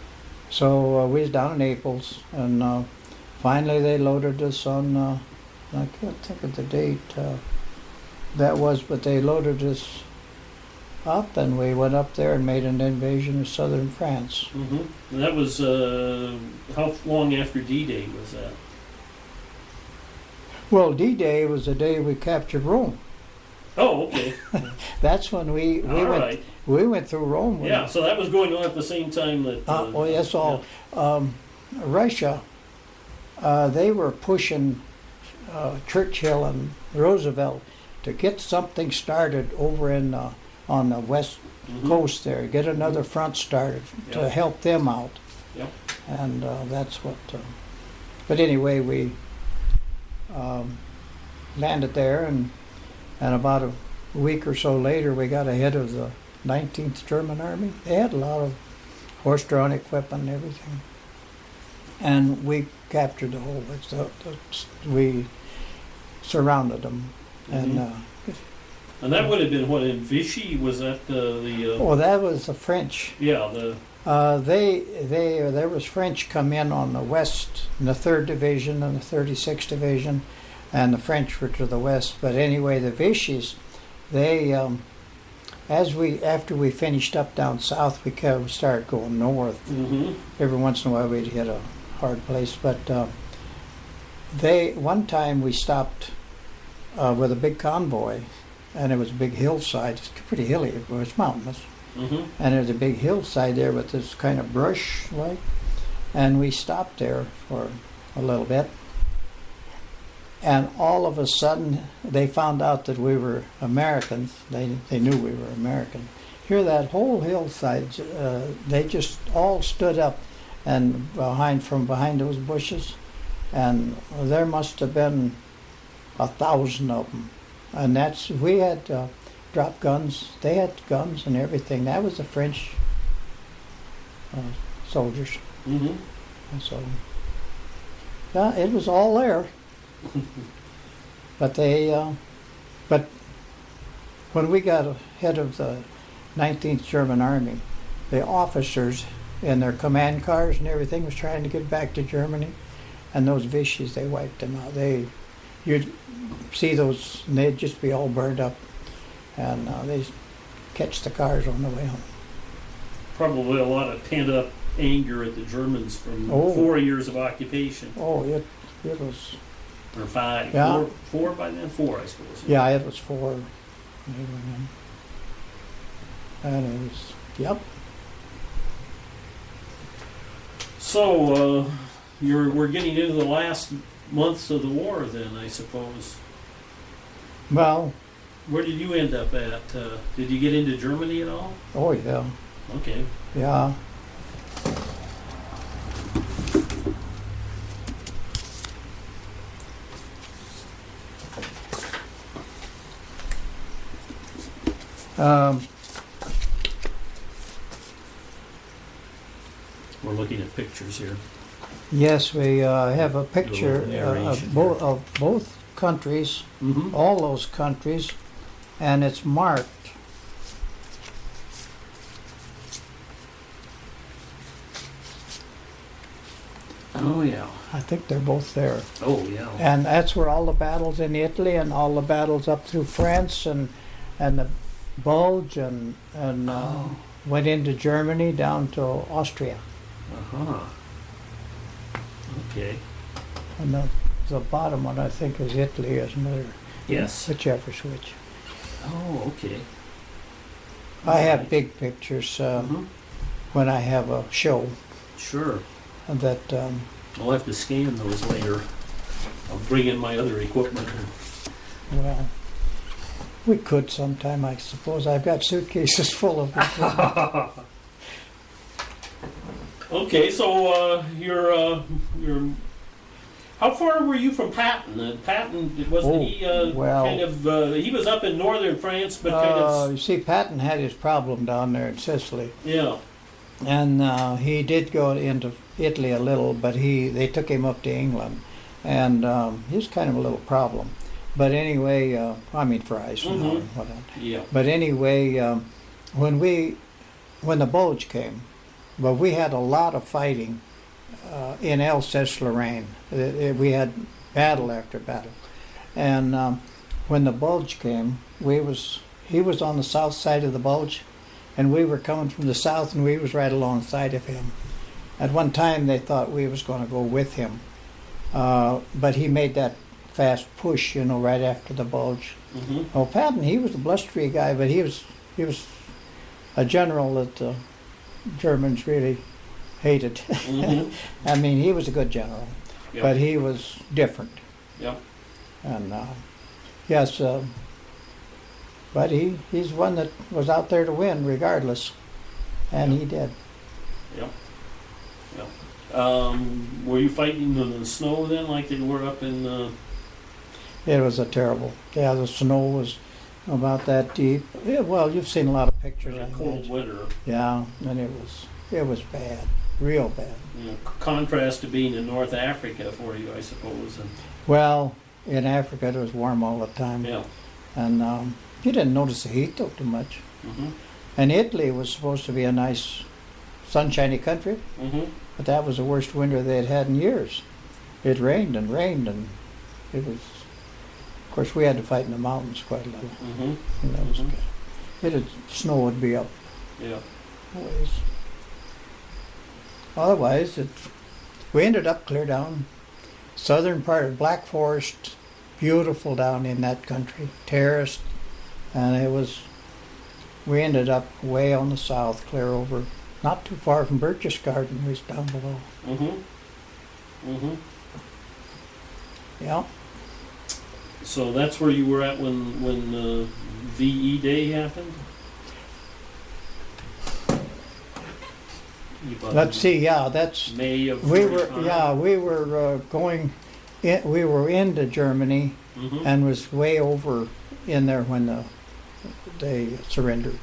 So we was down in Naples, and finally they loaded us on, I can't think of the date that was, but they loaded us up, and we went up there and made an invasion of southern France. Mm-hmm. And that was, how long after D-Day was that? Well, D-Day was the day we captured Rome. Oh, okay. That's when we went through Rome. Yeah, so that was going on at the same time that... Russia, they were pushing Churchill and Roosevelt to get something started over in on the west coast there, get another front started to help them out. Yep. And that's what... but anyway, we landed there, and about a week or so later, we got ahead of the 19th German Army. They had a lot of horse-drawn equipment and everything. And we captured the whole we surrounded them. And And that would have been what, in Vichy? Was that Oh, that was the French. yeah, the... There was French come in on the west, in the 3rd Division and the 36th Division, and the French were to the west. But anyway, the Vichy's, they, after we finished up down south, we started going north. Mm-hmm. Every once in a while we'd hit a hard place, but one time we stopped with a big convoy, and it was a big hillside. It's pretty hilly, it was mountainous. Mm-hmm. And there's a big hillside there with this kind of brush, like, and we stopped there for a little bit. And all of a sudden, they found out that we were Americans. They knew we were American. Here, that whole hillside, they just all stood up, and from behind those bushes, and there must have been 1,000 of them. And we had drop guns. They had guns and everything. That was the French soldiers. Mm-hmm. And so, yeah, it was all there. But but when we got ahead of the 19th German Army, the officers in their command cars and everything was trying to get back to Germany, and those Vichy's, they wiped them out. You'd see those, and they'd just be all burned up, and they'd catch the cars on the way home. Probably a lot of pent-up anger at the Germans from 4 years of occupation. Oh, it was... Or 5. Yeah. Four by then? 4, I suppose. Yeah, it was 4. And it was, yep. So, we're getting into the last months of the war then, I suppose. Well... Where did you end up at? Did you get into Germany at all? Oh, yeah. Okay. Yeah. We're looking at pictures here. Yes, we have a picture narration of both countries, Mm-hmm. all those countries, and it's marked. Oh, yeah. I think they're both there. Oh, yeah. And that's where all the battles in Italy and all the battles up through France and the Bulge and went into Germany down to Austria. Uh-huh. Okay. And the bottom one, I think, is Italy, isn't it? Yes. Whichever switch. Oh, okay. I have big pictures Mm-hmm. when I have a show Sure. that... I'll have to scan those later. I'll bring in my other equipment. Well, we could sometime, I suppose. I've got suitcases full of it. Okay, so you're how far were you from Patton? Patton, wasn't he well, kind of he was up in northern France, but kind of you see, Patton had his problem down there in Sicily, yeah. and he did go into Italy a little, but they took him up to England, and he was kind of a little problem. But anyway, I mean fries and all and whatnot. Yeah. But anyway, when the Bulge came, well, we had a lot of fighting in Alsace-Lorraine. We had battle after battle, and when the Bulge came, he was on the south side of the Bulge, and we were coming from the south, and we was right alongside of him. At one time, they thought we was going to go with him, but he made that fast push, right after the Bulge. Mm-hmm. Well, Patton, he was a blustery guy, but he was a general that the Germans really hated. Mm-hmm. I mean, he was a good general, Yep. but he was different. Yep. And yes, but he's one that was out there to win regardless, and Yep. he did. Yep. Yep. Were you fighting in the snow then, like they were up in? It was a terrible. Yeah, the snow was about that deep. Yeah, well, you've seen a lot of pictures. A I cold imagine. winter. Yeah, and it was bad, real bad. Contrast to being in North Africa for you, I suppose. And Well, in Africa it was warm all the time. yeah. And you didn't notice the heat though too much. Mm-hmm. And Italy was supposed to be a nice, sunshiny country, Mm-hmm. but that was the worst winter they'd had in years. It rained and rained, and it was. Of course, we had to fight in the mountains quite a little. Mm-hmm. And that was Mhm. good. Snow would be up Yeah. a ways. Otherwise, we ended up clear down southern part of Black Forest, beautiful down in that country, terraced, and we ended up way on the south, clear over, not too far from Birch's Garden, was down below. Mm-hmm. Mm-hmm. Yeah, So that's where you were at when VE Day happened? let's see, yeah, that's, May of we were, 45? yeah, we were we were into Germany Mm-hmm. and was way over in there when they surrendered,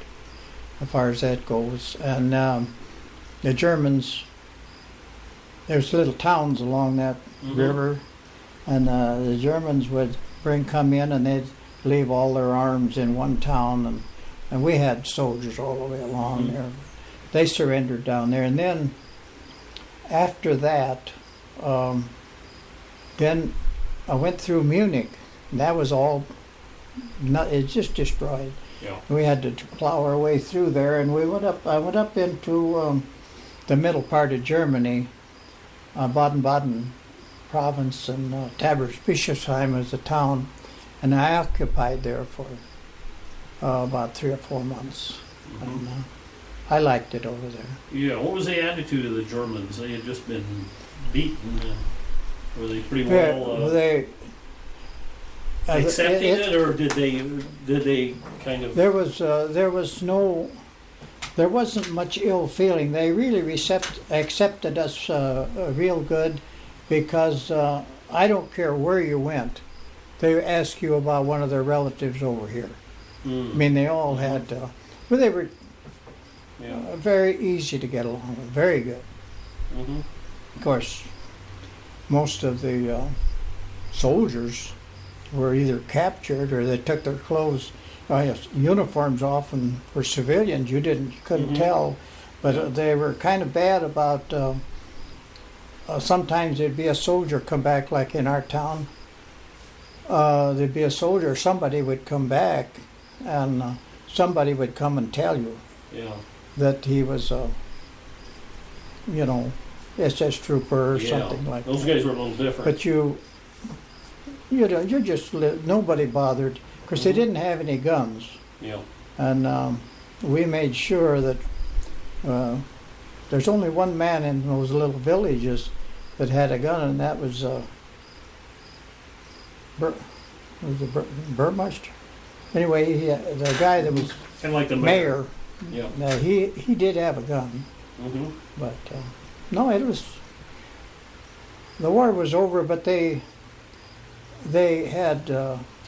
as far as that goes. And the Germans, there's little towns along that Mhm. river, and the Germans would come in and they'd leave all their arms in one town, and we had soldiers all the way along Mhm. there. They surrendered down there, and then after that, then I went through Munich. And that was all, it just destroyed. Yeah. We had to plow our way through there, and I went up into the middle part of Germany, Baden-Baden province, and Taberbischofsheim was a town, and I occupied there for about 3 or 4 months. Mhm. And, I liked it over there. Yeah. What was the attitude of the Germans? They had just been beaten. Were they pretty Yeah, well they accepting it, or did they kind of? There wasn't much ill feeling. They really accepted us real good, because I don't care where you went, they ask you about one of their relatives over here. Mm. I mean, they all had, but they were Yeah. very easy to get along with, very good. Mm-hmm. Of course, most of the soldiers were either captured or they took their clothes, uniforms off, and for civilians you couldn't Mhm. tell, but Yeah. they were kind of bad about. Sometimes there'd be a soldier come back, like in our town. There'd be a soldier, somebody would come back, and somebody would come and tell you Yeah. that he was SS trooper or Yeah. something like Those that. guys were a little different. But you just nobody bothered, because they Mhm. didn't have any guns, Yeah. and we made sure that there's only one man in those little villages that had a gun, and that was Burmeister. Anyway, the guy that was Kind of like the mayor, Yeah. he did have a gun, Mm-hmm. but no, the war was over, but they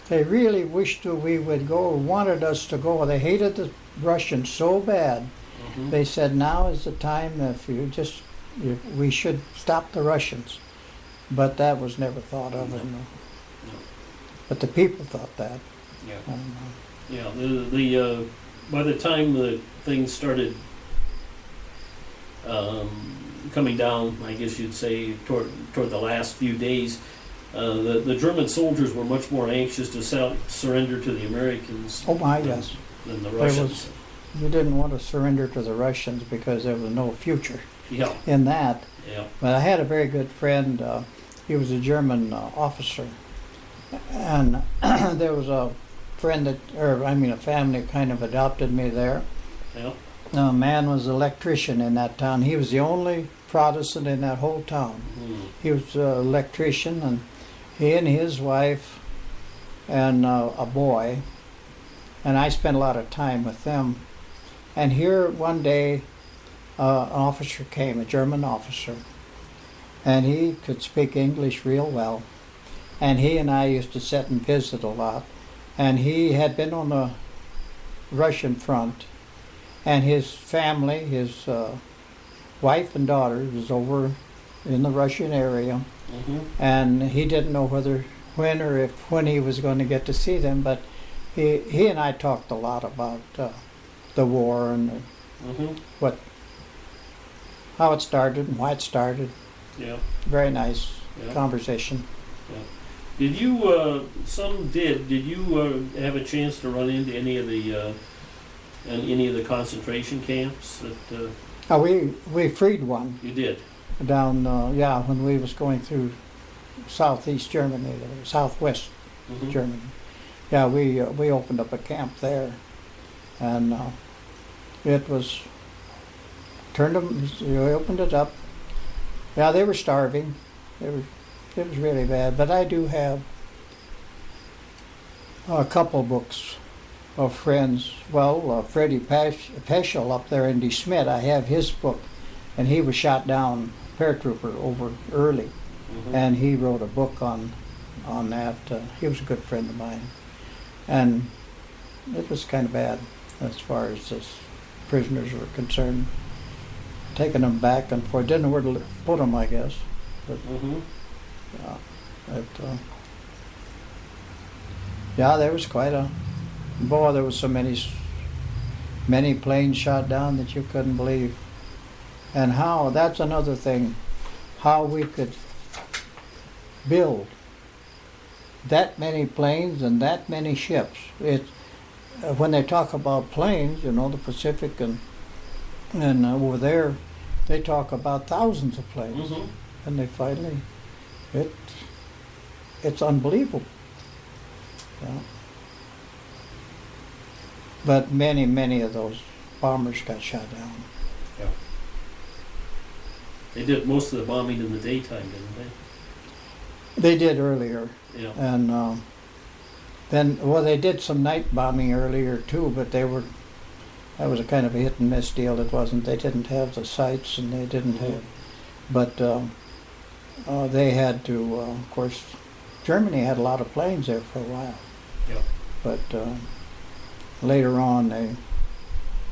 really wished that we would go, wanted us to go. They hated the Russians so bad. Mm-hmm. They said, now is the time if we should stop the Russians. But that was never thought of. No. And, No. but the people thought that. Yeah. And, Yeah. The by the time the things started coming down, I guess you'd say toward the last few days, the German soldiers were much more anxious to surrender to the Americans. oh my, yes. Than the There Russians. You didn't want to surrender to the Russians because there was no future Yeah. in that. Yeah. But I had a very good friend. He was a German officer, and there was a friend a family kind of adopted me there. Yeah. The man was an electrician in that town. He was the only Protestant in that whole town. Mm. He was an electrician, and he and his wife and a boy, and I spent a lot of time with them. And here one day, an officer came, a German officer, and he could speak English real well. And he and I used to sit and visit a lot. And he had been on the Russian front, and his family, his wife and daughter, was over in the Russian area. Mm-hmm. And he didn't know when he was going to get to see them, but he and I talked a lot about the war and what how it started and why it started. Yeah. Very nice Yeah. conversation. Yeah. Did you? Some did. Did you have a chance to run into any of the concentration camps that We freed one you did? down when we was going through southeast Germany, or southwest Germany. Yeah, we opened up a camp there, and it was we opened it up. Yeah, they were starving. It was really bad. But I do have a couple books of friends. Well, Freddie Peschel up there in De Smet, I have his book, and he was shot down, paratrooper, over early, and he wrote a book on that. He was a good friend of mine, and it was kind of bad as far as the prisoners were concerned. Taking them back and forth, didn't know where to put them, I guess. But there was quite a boy. There was so many planes shot down that you couldn't believe. And how, that's another thing, how we could build that many planes and that many ships. When they talk about planes, the Pacific and over there, they talk about thousands of planes. And they finally, it's unbelievable. Yeah. But many of those bombers got shot down. Yeah. They did most of the bombing in the daytime, didn't they? They did earlier. Yeah. And they did some night bombing earlier too, but that was a kind of a hit and miss deal. They didn't have the sights, and they didn't have, but they had to, of course, Germany had a lot of planes there for a while. Yeah. But later on they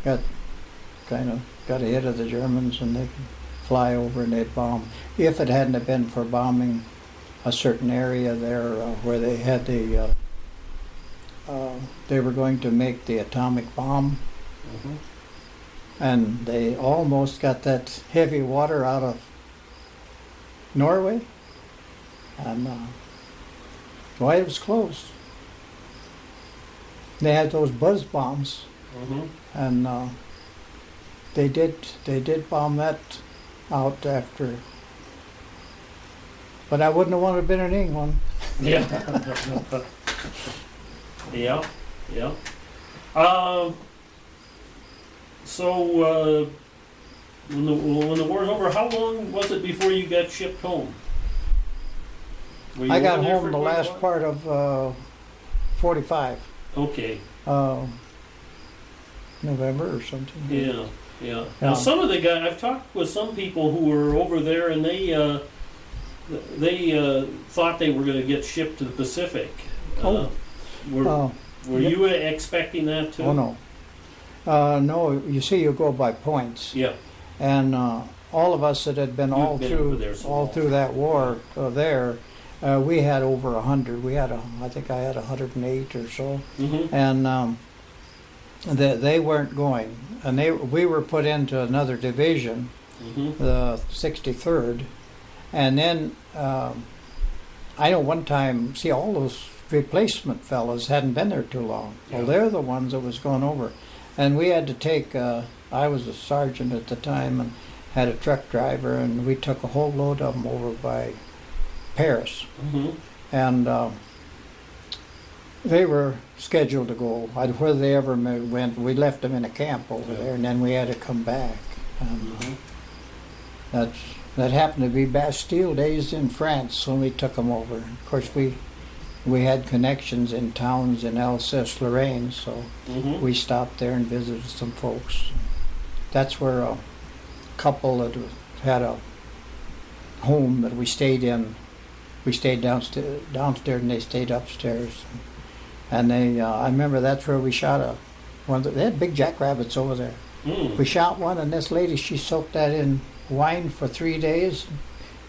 got ahead of the Germans, and they could fly over and they'd bomb. If it hadn't have been for bombing a certain area there where they had they were going to make the atomic bomb, and they almost got that heavy water out of Norway, and it was close. They had those buzz bombs, and they did bomb that out after. But I wouldn't have wanted to have been in England. Yeah. Yeah. So when the war's over, how long was it before you got shipped home? I got home the last part of 45. Okay. November or something. Yeah. Now some of the guys, I've talked with some people who were over there, and they thought they were going to get shipped to the Pacific. Were you expecting that too? Oh no. No, you see, you go by points. Yeah. And all of us that had been all through that war there, we had over 100. I think I had 108 or so, and they weren't going, and we were put into another division, the 63rd, and then I know one time, see, all those replacement fellas hadn't been there too long. Yeah. Well, they're the ones that was going over. And we had to take, I was a sergeant at the time and had a truck driver, and we took a whole load of them over by Paris. And they were scheduled to go. Whether they ever went, we left them in a camp over there, and then we had to come back. And that happened to be Bastille days in France when we took them over. Of course, we had connections in towns in Alsace-Lorraine, so we stopped there and visited some folks. That's where a couple that had a home that we stayed in. We stayed downstairs and they stayed upstairs. And I remember that's where we shot they had big jackrabbits over there. We shot one, and this lady, she soaked that in wine for 3 days.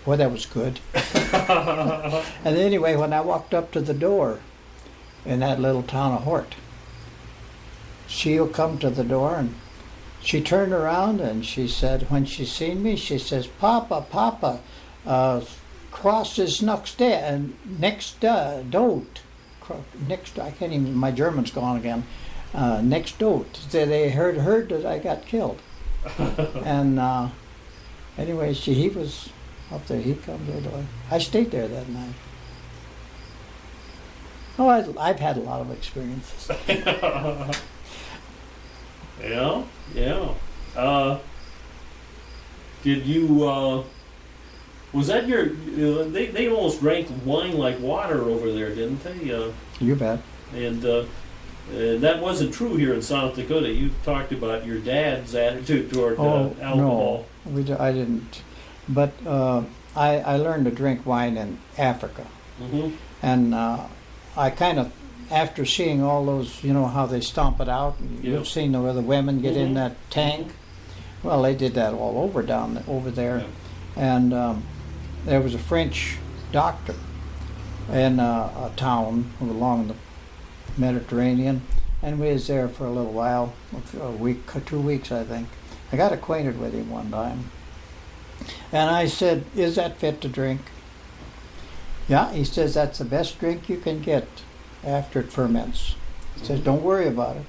Boy, that was good. And anyway, when I walked up to the door in that little town of Hort, she'll come to the door, and she turned around and she said, when she seen me, she says, Papa, Papa, cross is next day, next dote. Next, I can't even, my German's gone again. Next dote. They heard that I got killed. And anyway, he was up there. He come to the door. I stayed there that night. Oh, I've had a lot of experiences. Yeah. Did you? Was that your? They almost drank wine like water over there, didn't they? You bet. And that wasn't true here in South Dakota. You talked about your dad's attitude toward alcohol. No, I didn't. But I learned to drink wine in Africa. Mm-hmm. And I kind of, after seeing all those, you know, how they stomp it out, and you've seen where the women get in that tank. Well, they did that all over over there. Yeah. And there was a French doctor in a town along the Mediterranean, and we was there for a little while, a week, 2 weeks, I think. I got acquainted with him one time, and I said, "Is that fit to drink?" Yeah, he says, "That's the best drink you can get after it ferments." He says, "Don't worry about it."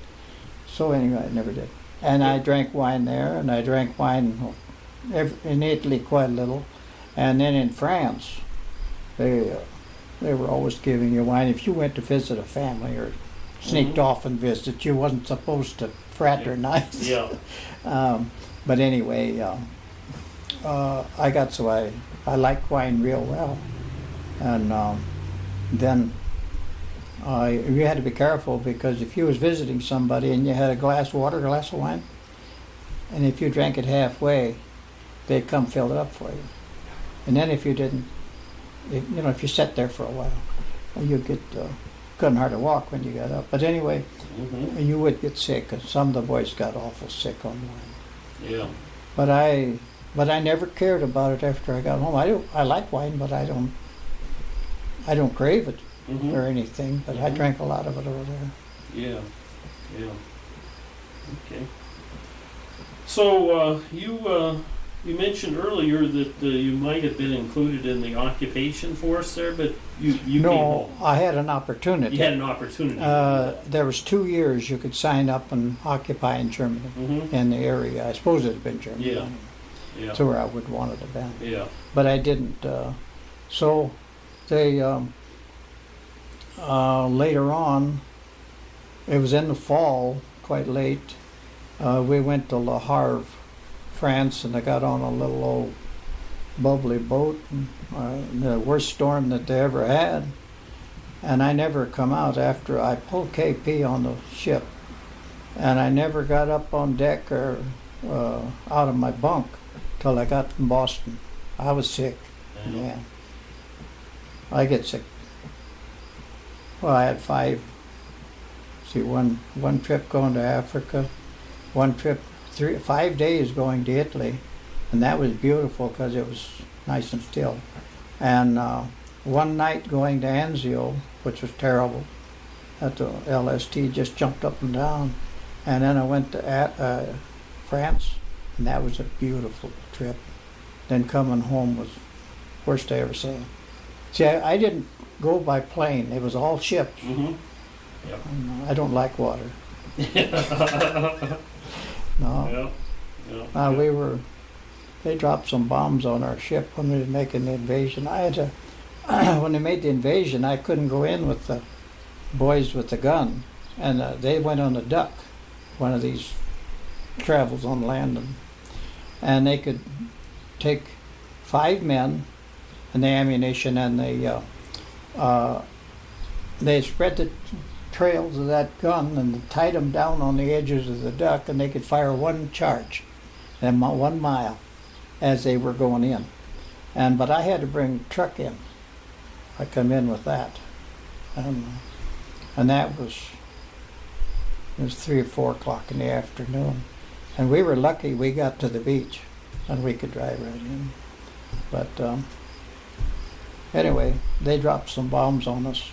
So anyway, I never did. And I drank wine there, and I drank wine in Italy quite a little, and then in France, they were always giving you wine. If you went to visit a family or sneaked off and visit, you wasn't supposed to fraternize. Yeah. But anyway, I got I like wine real well, and then you had to be careful, because if you was visiting somebody and you had a glass of water, a glass of wine, and if you drank it halfway, they'd come fill it up for you. And then if you didn't, if you sat there for a while, you'd get couldn't hardly walk when you got up. But anyway, you would get sick, and some of the boys got awful sick on wine. Yeah. But I never cared about it after I got home. I like wine, but I don't crave it or anything. But I drank a lot of it over there. Yeah. Okay. So you mentioned earlier that you might have been included in the occupation force there, but you no, came home. I had an opportunity. You had an opportunity. There was 2 years you could sign up and occupy in Germany, in the area. I suppose it had been Germany. Yeah. That's where I would want it to be. Yeah. But I didn't. So they later on, it was in the fall, quite late. We went to Le Havre, France, and I got on a little old bubbly boat, and, the worst storm that they ever had. And I never come out after I pulled KP on the ship, and I never got up on deck or out of my bunk till I got from Boston. I was sick. Yeah. I get sick. Well, I had 5. See, one trip going to Africa, one trip 5 days going to Italy, and that was beautiful because it was nice and still. And one night going to Anzio, which was terrible. At the LST, just jumped up and down. And then I went to France, and that was a beautiful trip. Then coming home was the worst I ever saw. See, I didn't go by plane. It was all ships. Yep. I don't like water. No. Yeah. They dropped some bombs on our ship when we were making the invasion. I had to, when they made the invasion, I couldn't go in with the boys with the gun, and they went on a duck, one of these travels on land, and they could take 5 men and the ammunition, and they spread the trails of that gun and tied them down on the edges of the duck, and they could fire one charge, and 1 mile, as they were going in. But I had to bring the truck in. I come in with that, and that was 3 or 4 o'clock in the afternoon, and we were lucky we got to the beach, and we could drive right in. But anyway, they dropped some bombs on us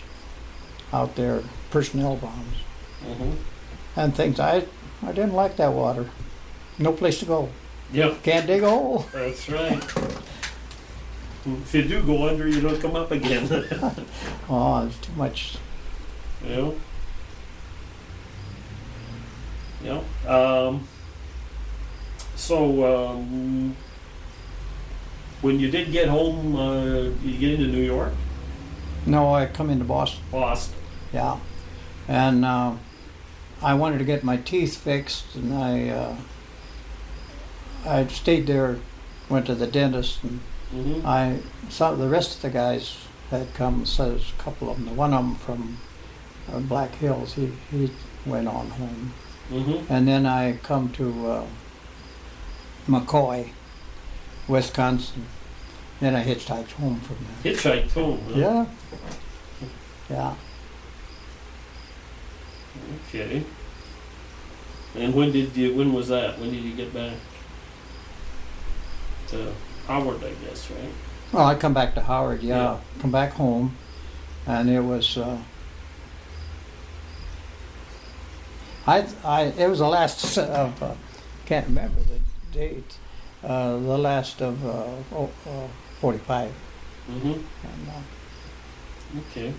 out there, personnel bombs. and things. I didn't like that water. No place to go. Yep, Can't dig a hole. that's right. If you do go under, you don't come up again. Oh, it's too much. You know? Yeah. So, when you did get home, you get into New York? No, I come into Boston. Boston. Yeah, and I wanted to get my teeth fixed, and I stayed there, went to the dentist, and Mm-hmm. the rest of the guys had come. So there's a couple of them. One of them from Black Hills. He went on home, Mm-hmm. and then I come to McCoy, Wisconsin. Then I hitchhiked home from there. Hitchhiked home, huh? Yeah, yeah. Okay. And when was that? When did you get back to Howard, I guess, right? Well, I come back to Howard. Yeah, Yeah. come back home, and it was. It was the last of. Can't remember the date. The last of 45. Mm-hmm. And, Okay.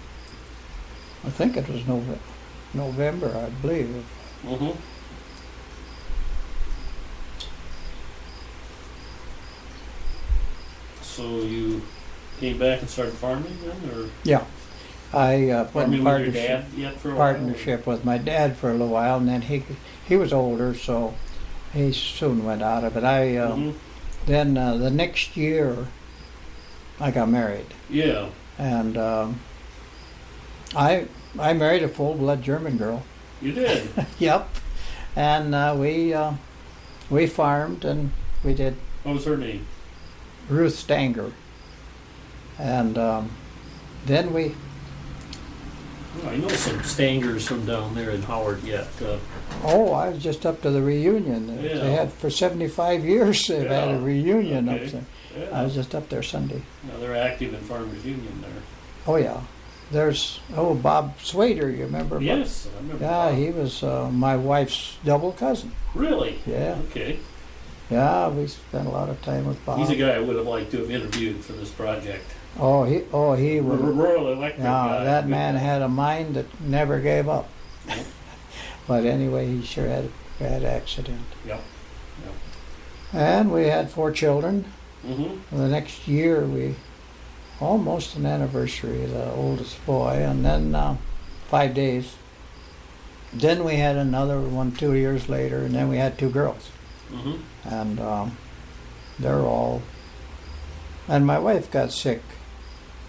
I think it was November, I believe. Mm-hmm. So you came back and started farming then, or Yeah, I went farming in with your dad yet for a while? partnership with my dad for a little while, and then he was older, so he soon went out of it. Mhm. Then the next year I got married, Yeah. and I married a full-blood German girl. You did. Yep, and we farmed, and we did What was her name? Ruth Stanger, and then we. Oh, I know some Stangers from down there in Howard yet. Oh, I was just up to the reunion. Yeah. They had for 75 years. They've had Yeah. a reunion Okay. up there. Yeah. I was just up there Sunday. Now they're active in Farmers Union there. Oh yeah, there's Bob Swader. You remember? Yes, I remember. Yeah, Bob. he was my wife's double cousin. Really? Yeah, Okay. yeah. We spent a lot of time with Bob. He's a guy I would have liked to have interviewed for this project. He was. Rural electric guy. That Good man guy. had a mind that never gave up. Yeah. But anyway, he sure had a bad accident. Yep. And we had 4 children. Mm-hmm. The next year, we almost an anniversary of the oldest boy, and then 5 days. Then we had another one 2 years later, and then we had 2 girls, Mm-hmm. and they're all. And my wife got sick,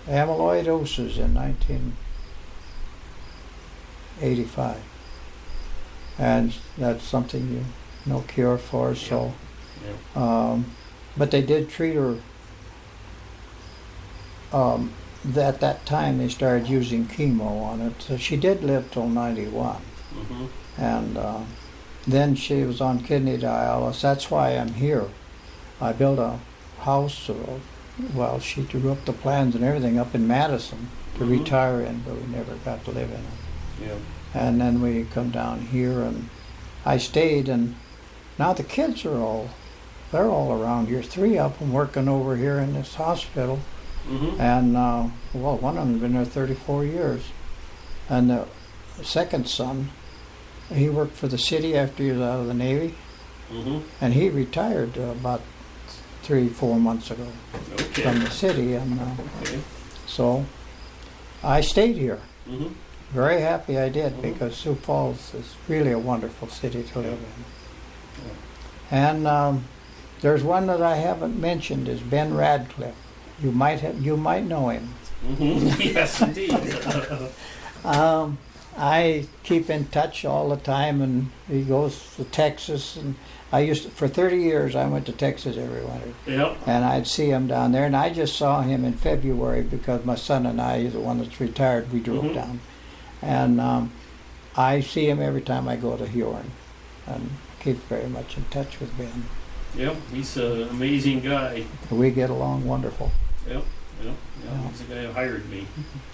amyloidosis in 1985, and that's something no cure for. So. Yeah. But they did treat her. At that time, they started using chemo on it. So she did live till 91, Mm-hmm. and then she was on kidney dialysis. That's why I'm here. I built a house. She drew up the plans and everything up in Madison to Mhm. retire in, but we never got to live in it. Yeah. And then we come down here, and I stayed, and now the kids are they're all around here. 3 of them working over here in this hospital, Mm-hmm. and one of them's been there 34 years. And the second son, he worked for the city after he was out of the Navy, Mm-hmm. and he retired about 3-4 months ago Okay. from the city, and Okay. so I stayed here. Mm-hmm. Very happy I did, Mhm. because Sioux Falls is really a wonderful city to live in. Yeah. And there's one that I haven't mentioned is Ben Radcliffe. You might know him. Mm-hmm. Yes, indeed. I keep in touch all the time, and he goes to Texas, and for 30 years I went to Texas every winter, Yep. and I'd see him down there, and I just saw him in February because my son and I, he's the one that's retired, we drove Mhm. down, and I see him every time I go to Huron, and keep very much in touch with Ben. Yep. He's an amazing guy. We get along wonderful. Yep. Yep. Yeah. Yeah. He's the guy who hired me.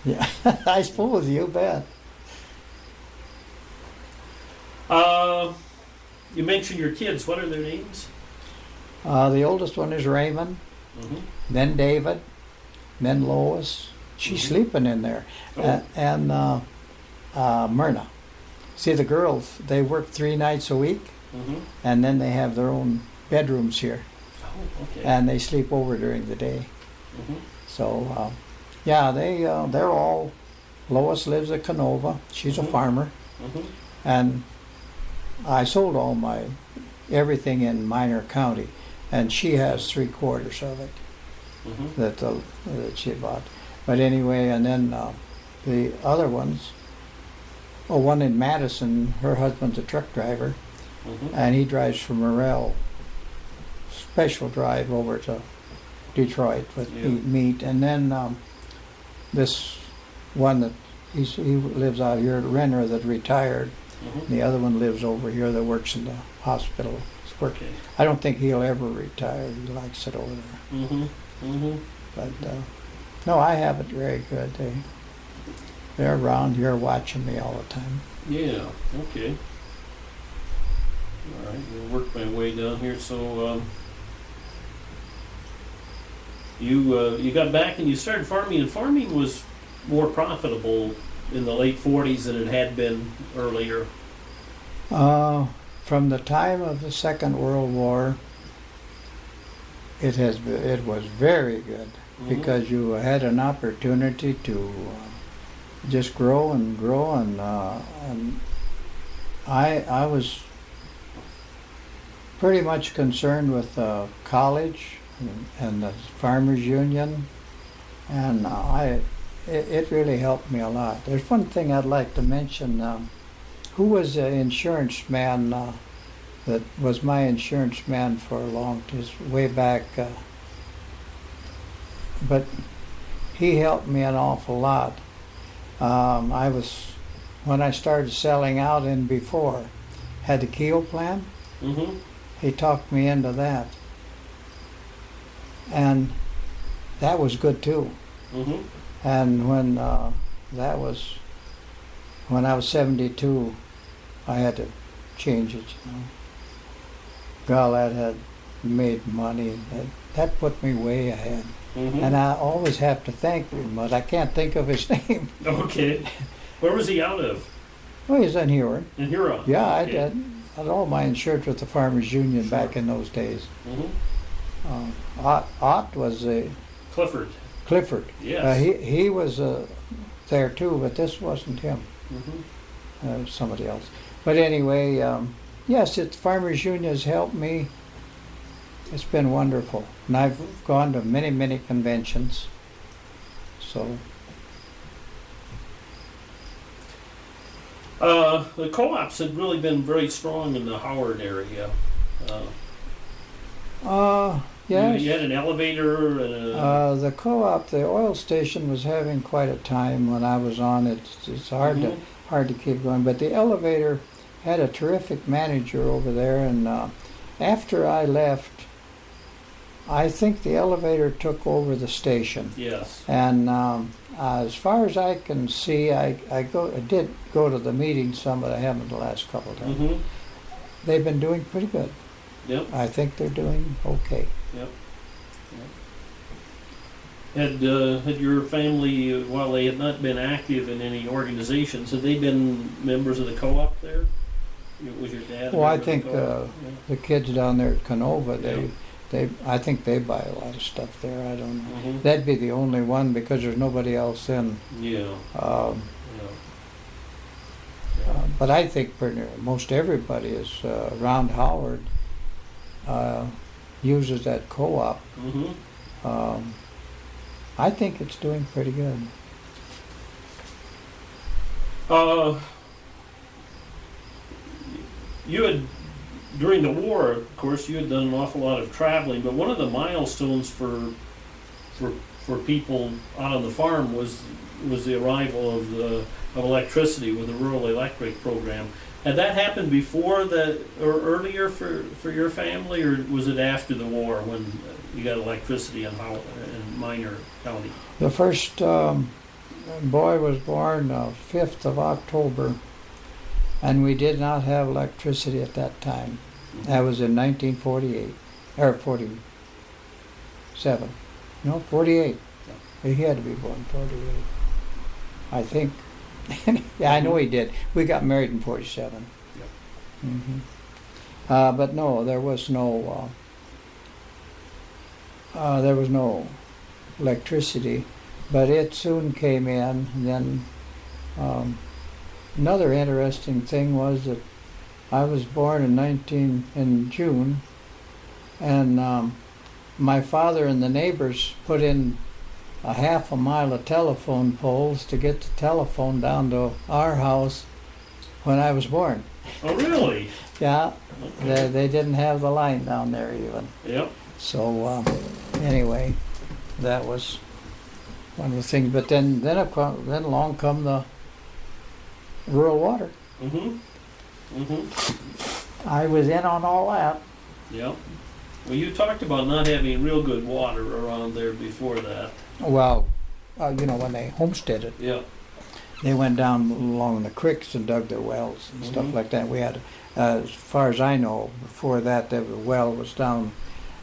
Yeah, I suppose, you bet. You mentioned your kids. What are their names? The oldest one is Raymond, Mm-hmm. then David, then Lois. She's sleeping in there, Oh. and Myrna. See, the girls, they work 3 nights a week, Mm-hmm. and then they have their own bedrooms here, Oh, okay. and they sleep over during the day. Mm-hmm. So, yeah, they're all. Lois lives at Canova. She's a Mhm. farmer, Mm-hmm. and I sold all my everything in Minor County, and she has 3/4 of it Mm-hmm. that she bought. But anyway, and then the other ones. Oh, one in Madison. Her husband's a truck driver, Mm-hmm. and he drives from Morel, special drive over to Detroit with Yeah. meat. And then this one that he lives out here, Renner, that retired. Mm-hmm. The other one lives over here that works in the hospital. Okay. I don't think he'll ever retire. He likes it over there. Mm-hmm. Mm-hmm. But no, I have it very good. They're around here watching me all the time. Yeah. Okay. All right. We'll work my way down here. So you got back and you started farming, and farming was more profitable in the late 40s than it had been earlier. From the time of the Second World War, it was very good Mhm. because you had an opportunity to just grow and grow, and I was pretty much concerned with college and the Farmers Union, and it really helped me a lot. There's one thing I'd like to mention. Who was the insurance man that was my insurance man for a long time, way back? But he helped me an awful lot. When I started selling out and before, had the Keel plan. Mm-hmm. He talked me into that, and that was good too. Mm-hmm. And when when I was 72, I had to change it. God, that had made money. That put me way ahead. Mm-hmm. And I always have to thank him, but I can't think of his name. Okay. Where was he out of? Well, he's in Huron. In Huron. Yeah, I Okay. did. I had all my insurance with the Farmers Union back in those days. Mm-hmm. Ott was Clifford. Clifford. Yes. He was there too, but this wasn't him. Mm-hmm. It was somebody else. But anyway, yes, Farmers Union has helped me. It's been wonderful. And I've gone to many, many conventions. So, The co-ops had really been very strong in the Howard area. yes. You had an elevator and The co-op, the oil station was having quite a time when I was on it. It's hard Mhm. to keep going. But the elevator had a terrific manager over there, and after I left, I think the elevator took over the station. yes. And as far as I can see, I did go to the meeting some, but I haven't the last couple of times. Mm-hmm. They've been doing pretty good. Yep. I think they're doing okay. Yep. Had your family, while they had not been active in any organizations, had they been members of the co-op there? Was your dad? a Well, I member of think the co-op? the kids down there at Canova, Yeah. I think they buy a lot of stuff there. I don't know. Mhm. That'd be the only one because there's nobody else in. Yeah. Um, Yeah. but I think most everybody is around Howard uses that co-op. Mm-hmm. I think it's doing pretty good. You had, during the war, of course, you had done an awful lot of traveling, but one of the milestones for people out on the farm was the arrival of electricity with the rural electric program. Had that happened before that or earlier for your family, or was it after the war when you got electricity in Minor County? The first boy was born 5th of October, and we did not have electricity at that time. That was in 1948, or 47. No, 48. He had to be born 48, I think. Yeah, I know he did. We got married in 47. Yep. But no, there was no electricity. But it soon came in. And then another interesting thing was that I was born in June, and my father and the neighbors put in a half a mile of telephone poles to get the telephone down to our house when I was born. Oh, really? Yeah, Okay. they didn't have the line down there even. Yep. So anyway, that was one of the things. But then along come the rural water. I was in on all that. Yep. Well, you talked about not having real good water around there before that. Well, when they homesteaded, Yeah. they went down along the creeks and dug their wells and stuff like that. We had, as far as I know, before that, the well was down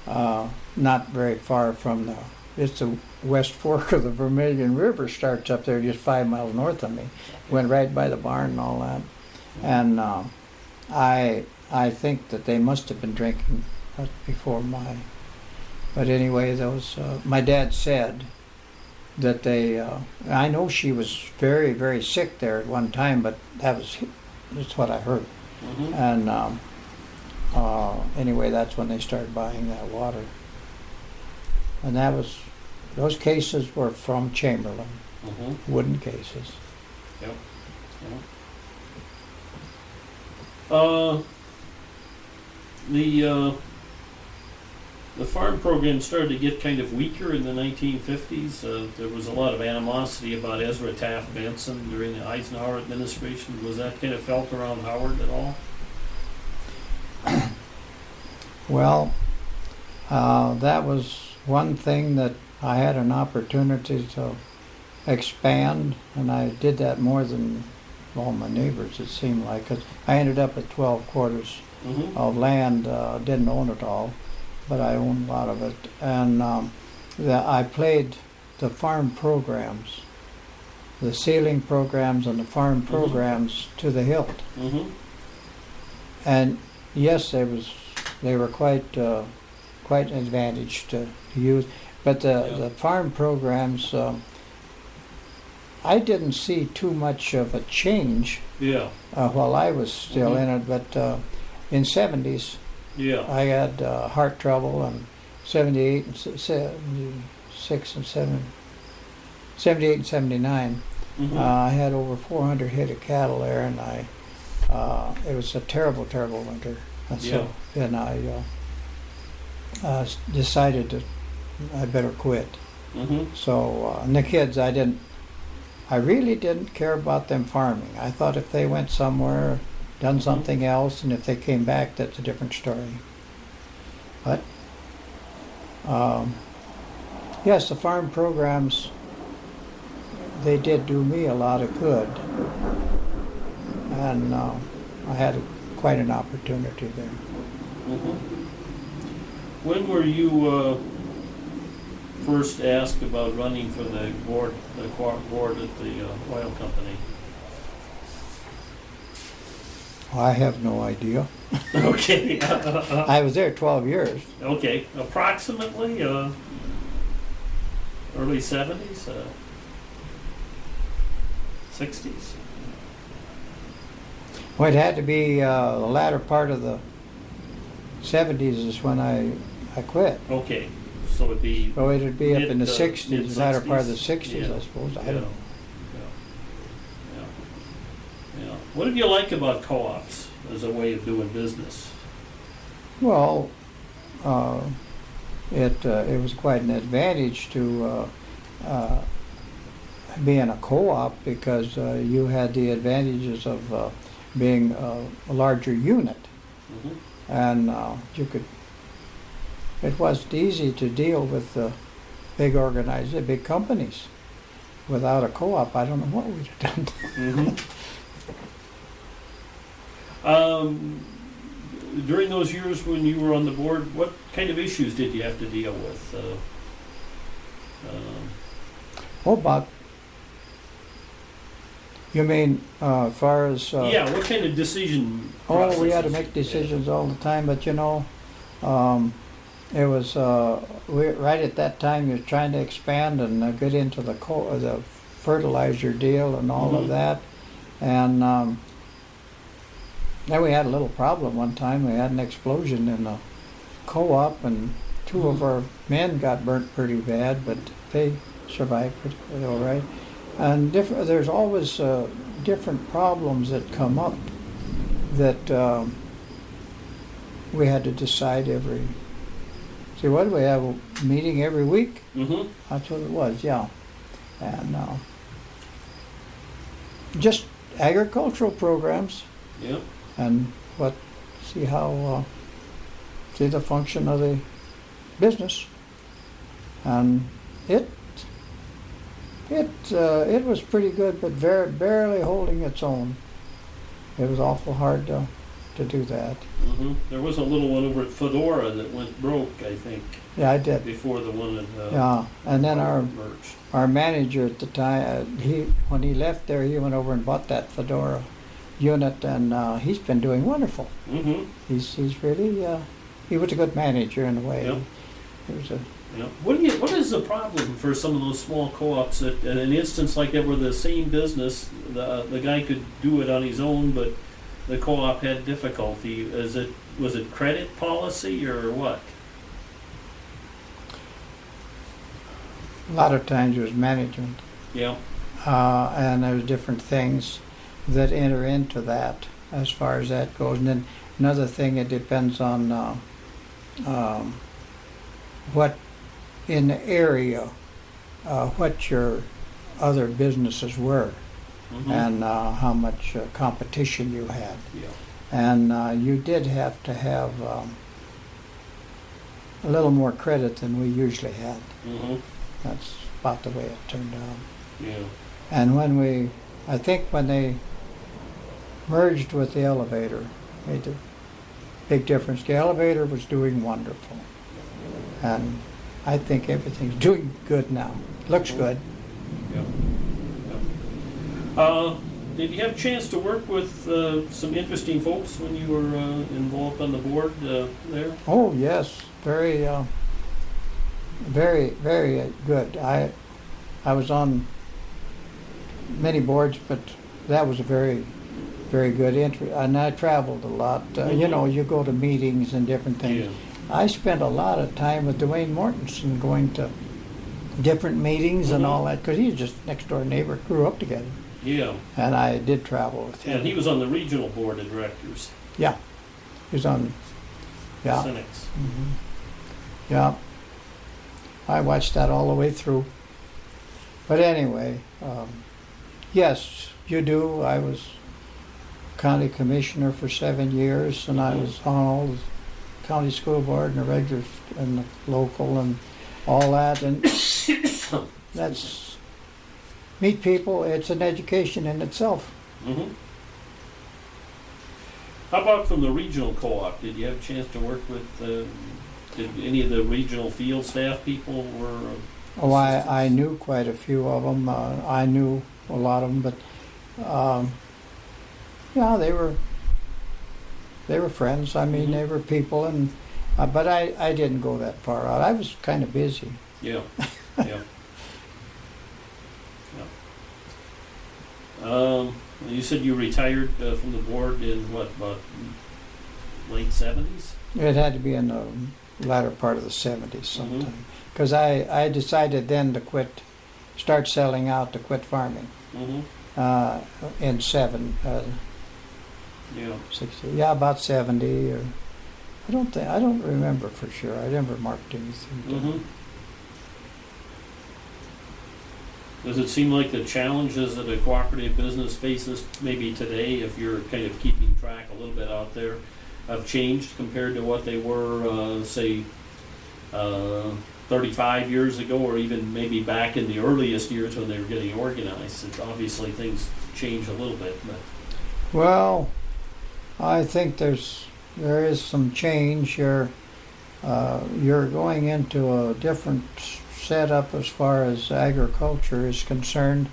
not very far from it's the west fork of the Vermilion River, starts up there just 5 miles north of me. Went right by the barn and all that. And I think that they must have been drinking before but anyway, my dad said that I know she was very, very sick there at one time, but that's what I heard. And anyway, that's when they started buying that water. And those cases were from Chamberlain, wooden cases. Yep. The farm program started to get kind of weaker in the 1950s. There was a lot of animosity about Ezra Taft Benson during the Eisenhower administration. Was that kind of felt around Howard at all? Well, that was one thing that I had an opportunity to expand, and I did that more than all my neighbors, it seemed like, 'cause I ended up at 12 quarters of land, didn't own it all, but I owned a lot of it. And I played the farm programs, the sealing programs and the farm programs to the hilt. And yes, they were quite an advantage to use. But the farm programs, I didn't see too much of a change while I was still in it. But in 70s, I had heart trouble, and 78 and 79. I had over 400 head of cattle there, and it was a terrible, terrible winter. And so then I decided that I better quit. So, and the kids, I really didn't care about them farming. I thought if they went somewhere, done something else, and if they came back, that's a different story. But yes, the farm programs, they did do me a lot of good, and I had quite an opportunity there. When were you first asked about running for the board at the oil company? I have no idea. Okay. I was there 12 years. Okay, approximately early 70s, 60s. Well, it had to be the latter part of the 70s is when I quit. Okay, so it'd be. So it'd be up in the 60s, mid-60s. the latter part of the 60s, I suppose. I don't know. Yeah. What did you like about co-ops as a way of doing business? Well, it was quite an advantage to be in a co-op because you had the advantages of being a larger unit, and you could. It wasn't easy to deal with big companies. Without a co-op, I don't know what we'd have done. During those years when you were on the board, what kind of issues did you have to deal with? Oh, but you mean as far as? Yeah, what kind of decision? Oh, we had to make decisions all the time, but you know, it was right at that time. You're trying to expand and get into the fertilizer deal and all of that, and then we had a little problem one time. We had an explosion in a co-op, and two of our men got burnt pretty bad, but they survived pretty all right. And there's always different problems that come up that we had to decide every. See, what do we have, a meeting every week? Mm-hmm. That's what it was, yeah. And just agricultural programs. Yep. And see see the function of the business. And it was pretty good, but barely holding its own. It was awful hard to do that. Mm-hmm. There was a little one over at Fedora that went broke, I think. Yeah, I did. Before the one at yeah, and then merged. Our manager at the time, when he left there, he went over and bought that Fedora unit, and he's been doing wonderful. Mm-hmm. He's really he was a good manager in a way. Yep. He was a. Yeah. What is the problem for some of those small co-ops that, in an instance like that, where the same business, the guy could do it on his own, but the co-op had difficulty? Was it credit policy or what? A lot of times it was management. Yeah. And there's different things that enter into that as far as that goes. And then another thing, it depends on what in the area, what your other businesses were, and how much competition you had. Yeah. And you did have to have a little more credit than we usually had. Mm-hmm. That's about the way it turned out. Yeah. And I think when they merged with the elevator, made a big difference. The elevator was doing wonderful. And I think everything's doing good now. Looks good. Yeah. Yeah. Did you have a chance to work with some interesting folks when you were involved on the board there? Oh, yes. Very, very, very good. I was on many boards, but that was a very, very good interest. And I traveled a lot. You know, you go to meetings and different things. Yeah. I spent a lot of time with Dwayne Mortensen going to different meetings and all that, because he's just next door neighbor, grew up together. Yeah. And I did travel with him. And he was on the regional board of directors. Yeah. He was on, yeah. Senex. Mm-hmm. Yeah. I watched that all the way through. But anyway, yes, you do. I was county commissioner for 7 years, and I was on all the county school board and the regular and the local and all that. And that's meet people. It's an education in itself. Mm-hmm. How about from the regional co-op? Did you have a chance to work with? Did any of the regional field staff people were? Oh, I knew quite a few of them. I knew a lot of them, but yeah, they were friends. I mean, they were people, and but I didn't go that far out. I was kind of busy. Yeah, yeah. Yeah. You said you retired from the board in what, about late 70s? It had to be in the latter part of the 70s sometime. Because I decided then to start selling out, to quit farming. In 60, yeah, about 70, or I don't remember for sure. I never marked anything down. Does it seem like the challenges that a cooperative business faces maybe today, if you're kind of keeping track a little bit out there, have changed compared to what they were, say, 35 years ago, or even maybe back in the earliest years when they were getting organized? Obviously things change a little bit. But. Well, I think there is some change. You're going into a different setup as far as agriculture is concerned.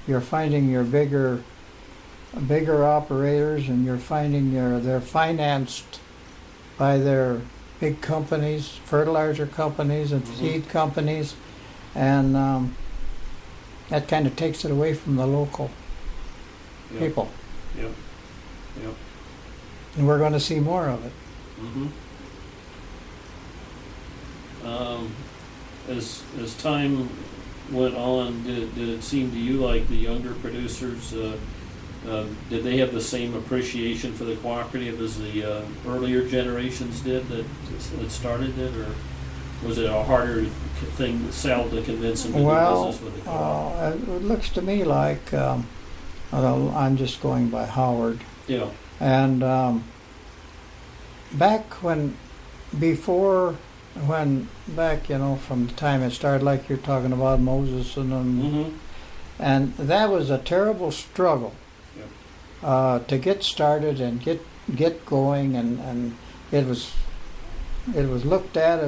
You're finding your bigger operators, and you're finding they're financed by their big companies, fertilizer companies and seed companies, and that kind of takes it away from the local people. Yep. Yep. And we're going to see more of it. Mm-hmm. As time went on, did it seem to you like the younger producers, did they have the same appreciation for the cooperative as the earlier generations did that started it, or was it a harder thing to sell to convince them to do business with the cooperative? It looks to me like, although I'm just going by Howard, Yeah. and back from the time it started, like you're talking about Moses and Mm-hmm. and that was a terrible struggle. Yep. To get started and get going, and it was looked at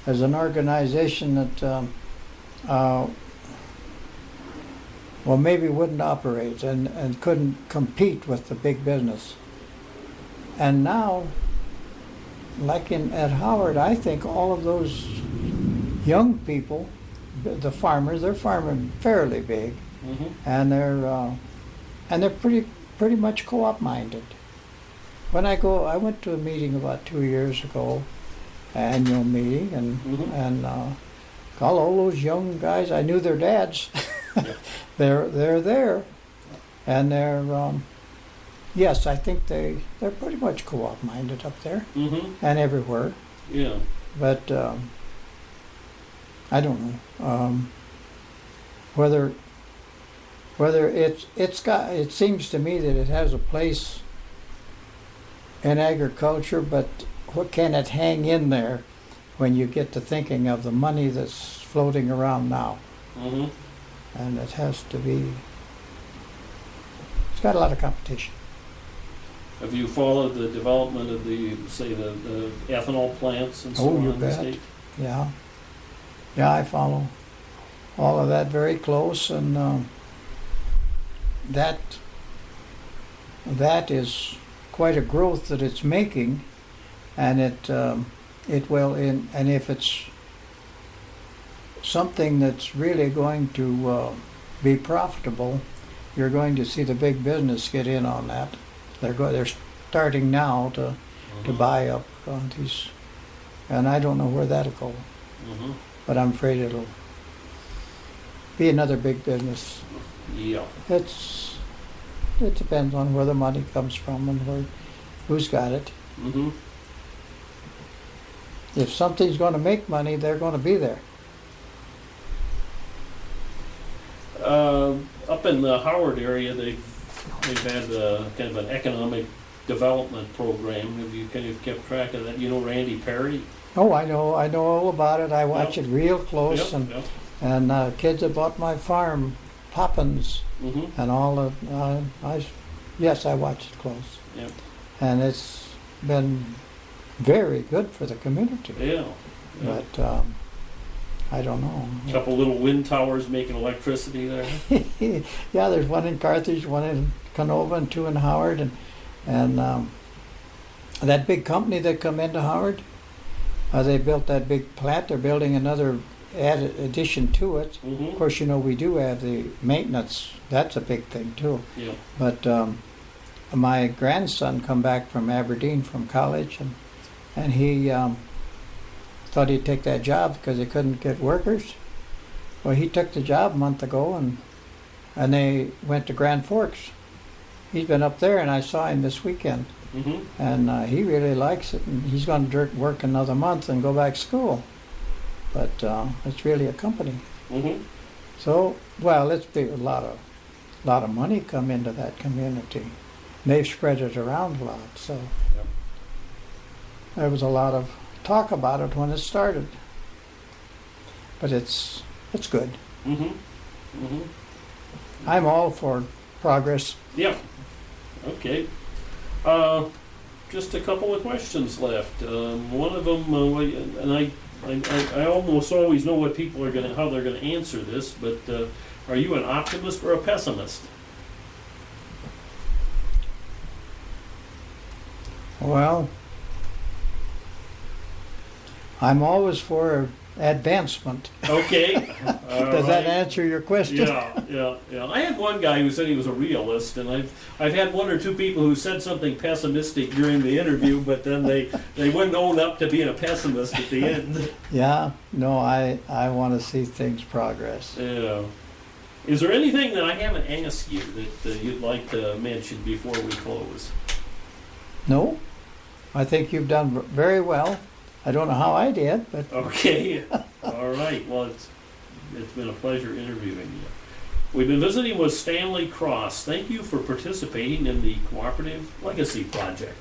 as an organization that maybe wouldn't operate and couldn't compete with the big business. And now, like at Howard, I think all of those young people, the farmers, they're farming fairly big, Mm-hmm. and they're pretty much co-op minded. I went to a meeting about 2 years ago, annual meeting, and Mm-hmm. and all those young guys, I knew their dads. Yep. They're there, and they're yes, I think they're pretty much co-op minded up there Mm-hmm. and everywhere. Yeah. But I don't know whether it seems to me that it has a place in agriculture, but what can it hang in there when you get to thinking of the money that's floating around now? Mm-hmm. And it has to be, it's got a lot of competition. Have you followed the development of the ethanol plants and so on You in the bet. state? Yeah, I follow all of that very close, and that is quite a growth that it's making, and it will and if it's something that's really going to be profitable, you're going to see the big business get in on that. They're starting now to buy up on these, and I don't know where that'll go, Mm-hmm. but I'm afraid it'll be another big business. Yeah. It depends on where the money comes from and who's got it. Mm-hmm. If something's going to make money, they're going to be there. Up in the Howard area, they've had kind of an economic development program. Have you kind of kept track of that? You know Randy Perry? Oh, I know all about it. I watch Yep. it real close, Yep, yep. and kids that bought my farm, Poppins, Mm-hmm. and all of. I watch it close, Yep. and it's been very good for the community. Yeah. Yeah. But I don't know. A couple little wind towers making electricity there. Yeah, there's one in Carthage, one in Canova, and two in Howard, and that big company that come into Howard, they built that big plant. They're building another addition to it. Mm-hmm. Of course, we do have the maintenance. That's a big thing too. Yeah. But my grandson come back from Aberdeen from college, and he thought he'd take that job because he couldn't get workers. Well, he took the job a month ago, and they went to Grand Forks. He's been up there, and I saw him this weekend, Mm-hmm. and he really likes it, and he's going to work another month and go back to school. But it's really a company. Mm-hmm. So, well, it's big, a lot of money come into that community. They've spread it around a lot, so Yep. there was a lot of talk about it when it started. But it's good. Mm-hmm. Mm-hmm. I'm all for progress. Yep. Okay. Just a couple of questions left. One of them, and I almost always know what people are how they're gonna answer this, but are you an optimist or a pessimist? Well, I'm always for advancement. Okay. Does that answer your question? Yeah. I had one guy who said he was a realist, and I've had one or two people who said something pessimistic during the interview, but then they wouldn't own up to being a pessimist at the end. Yeah, no, I want to see things progress. Yeah. Is there anything that I haven't asked you that you'd like to mention before we close? No, I think you've done very well. I don't know how I did, but... Okay. All right. Well, it's been a pleasure interviewing you. We've been visiting with Stanley Cross. Thank you for participating in the Cooperative Legacy Project.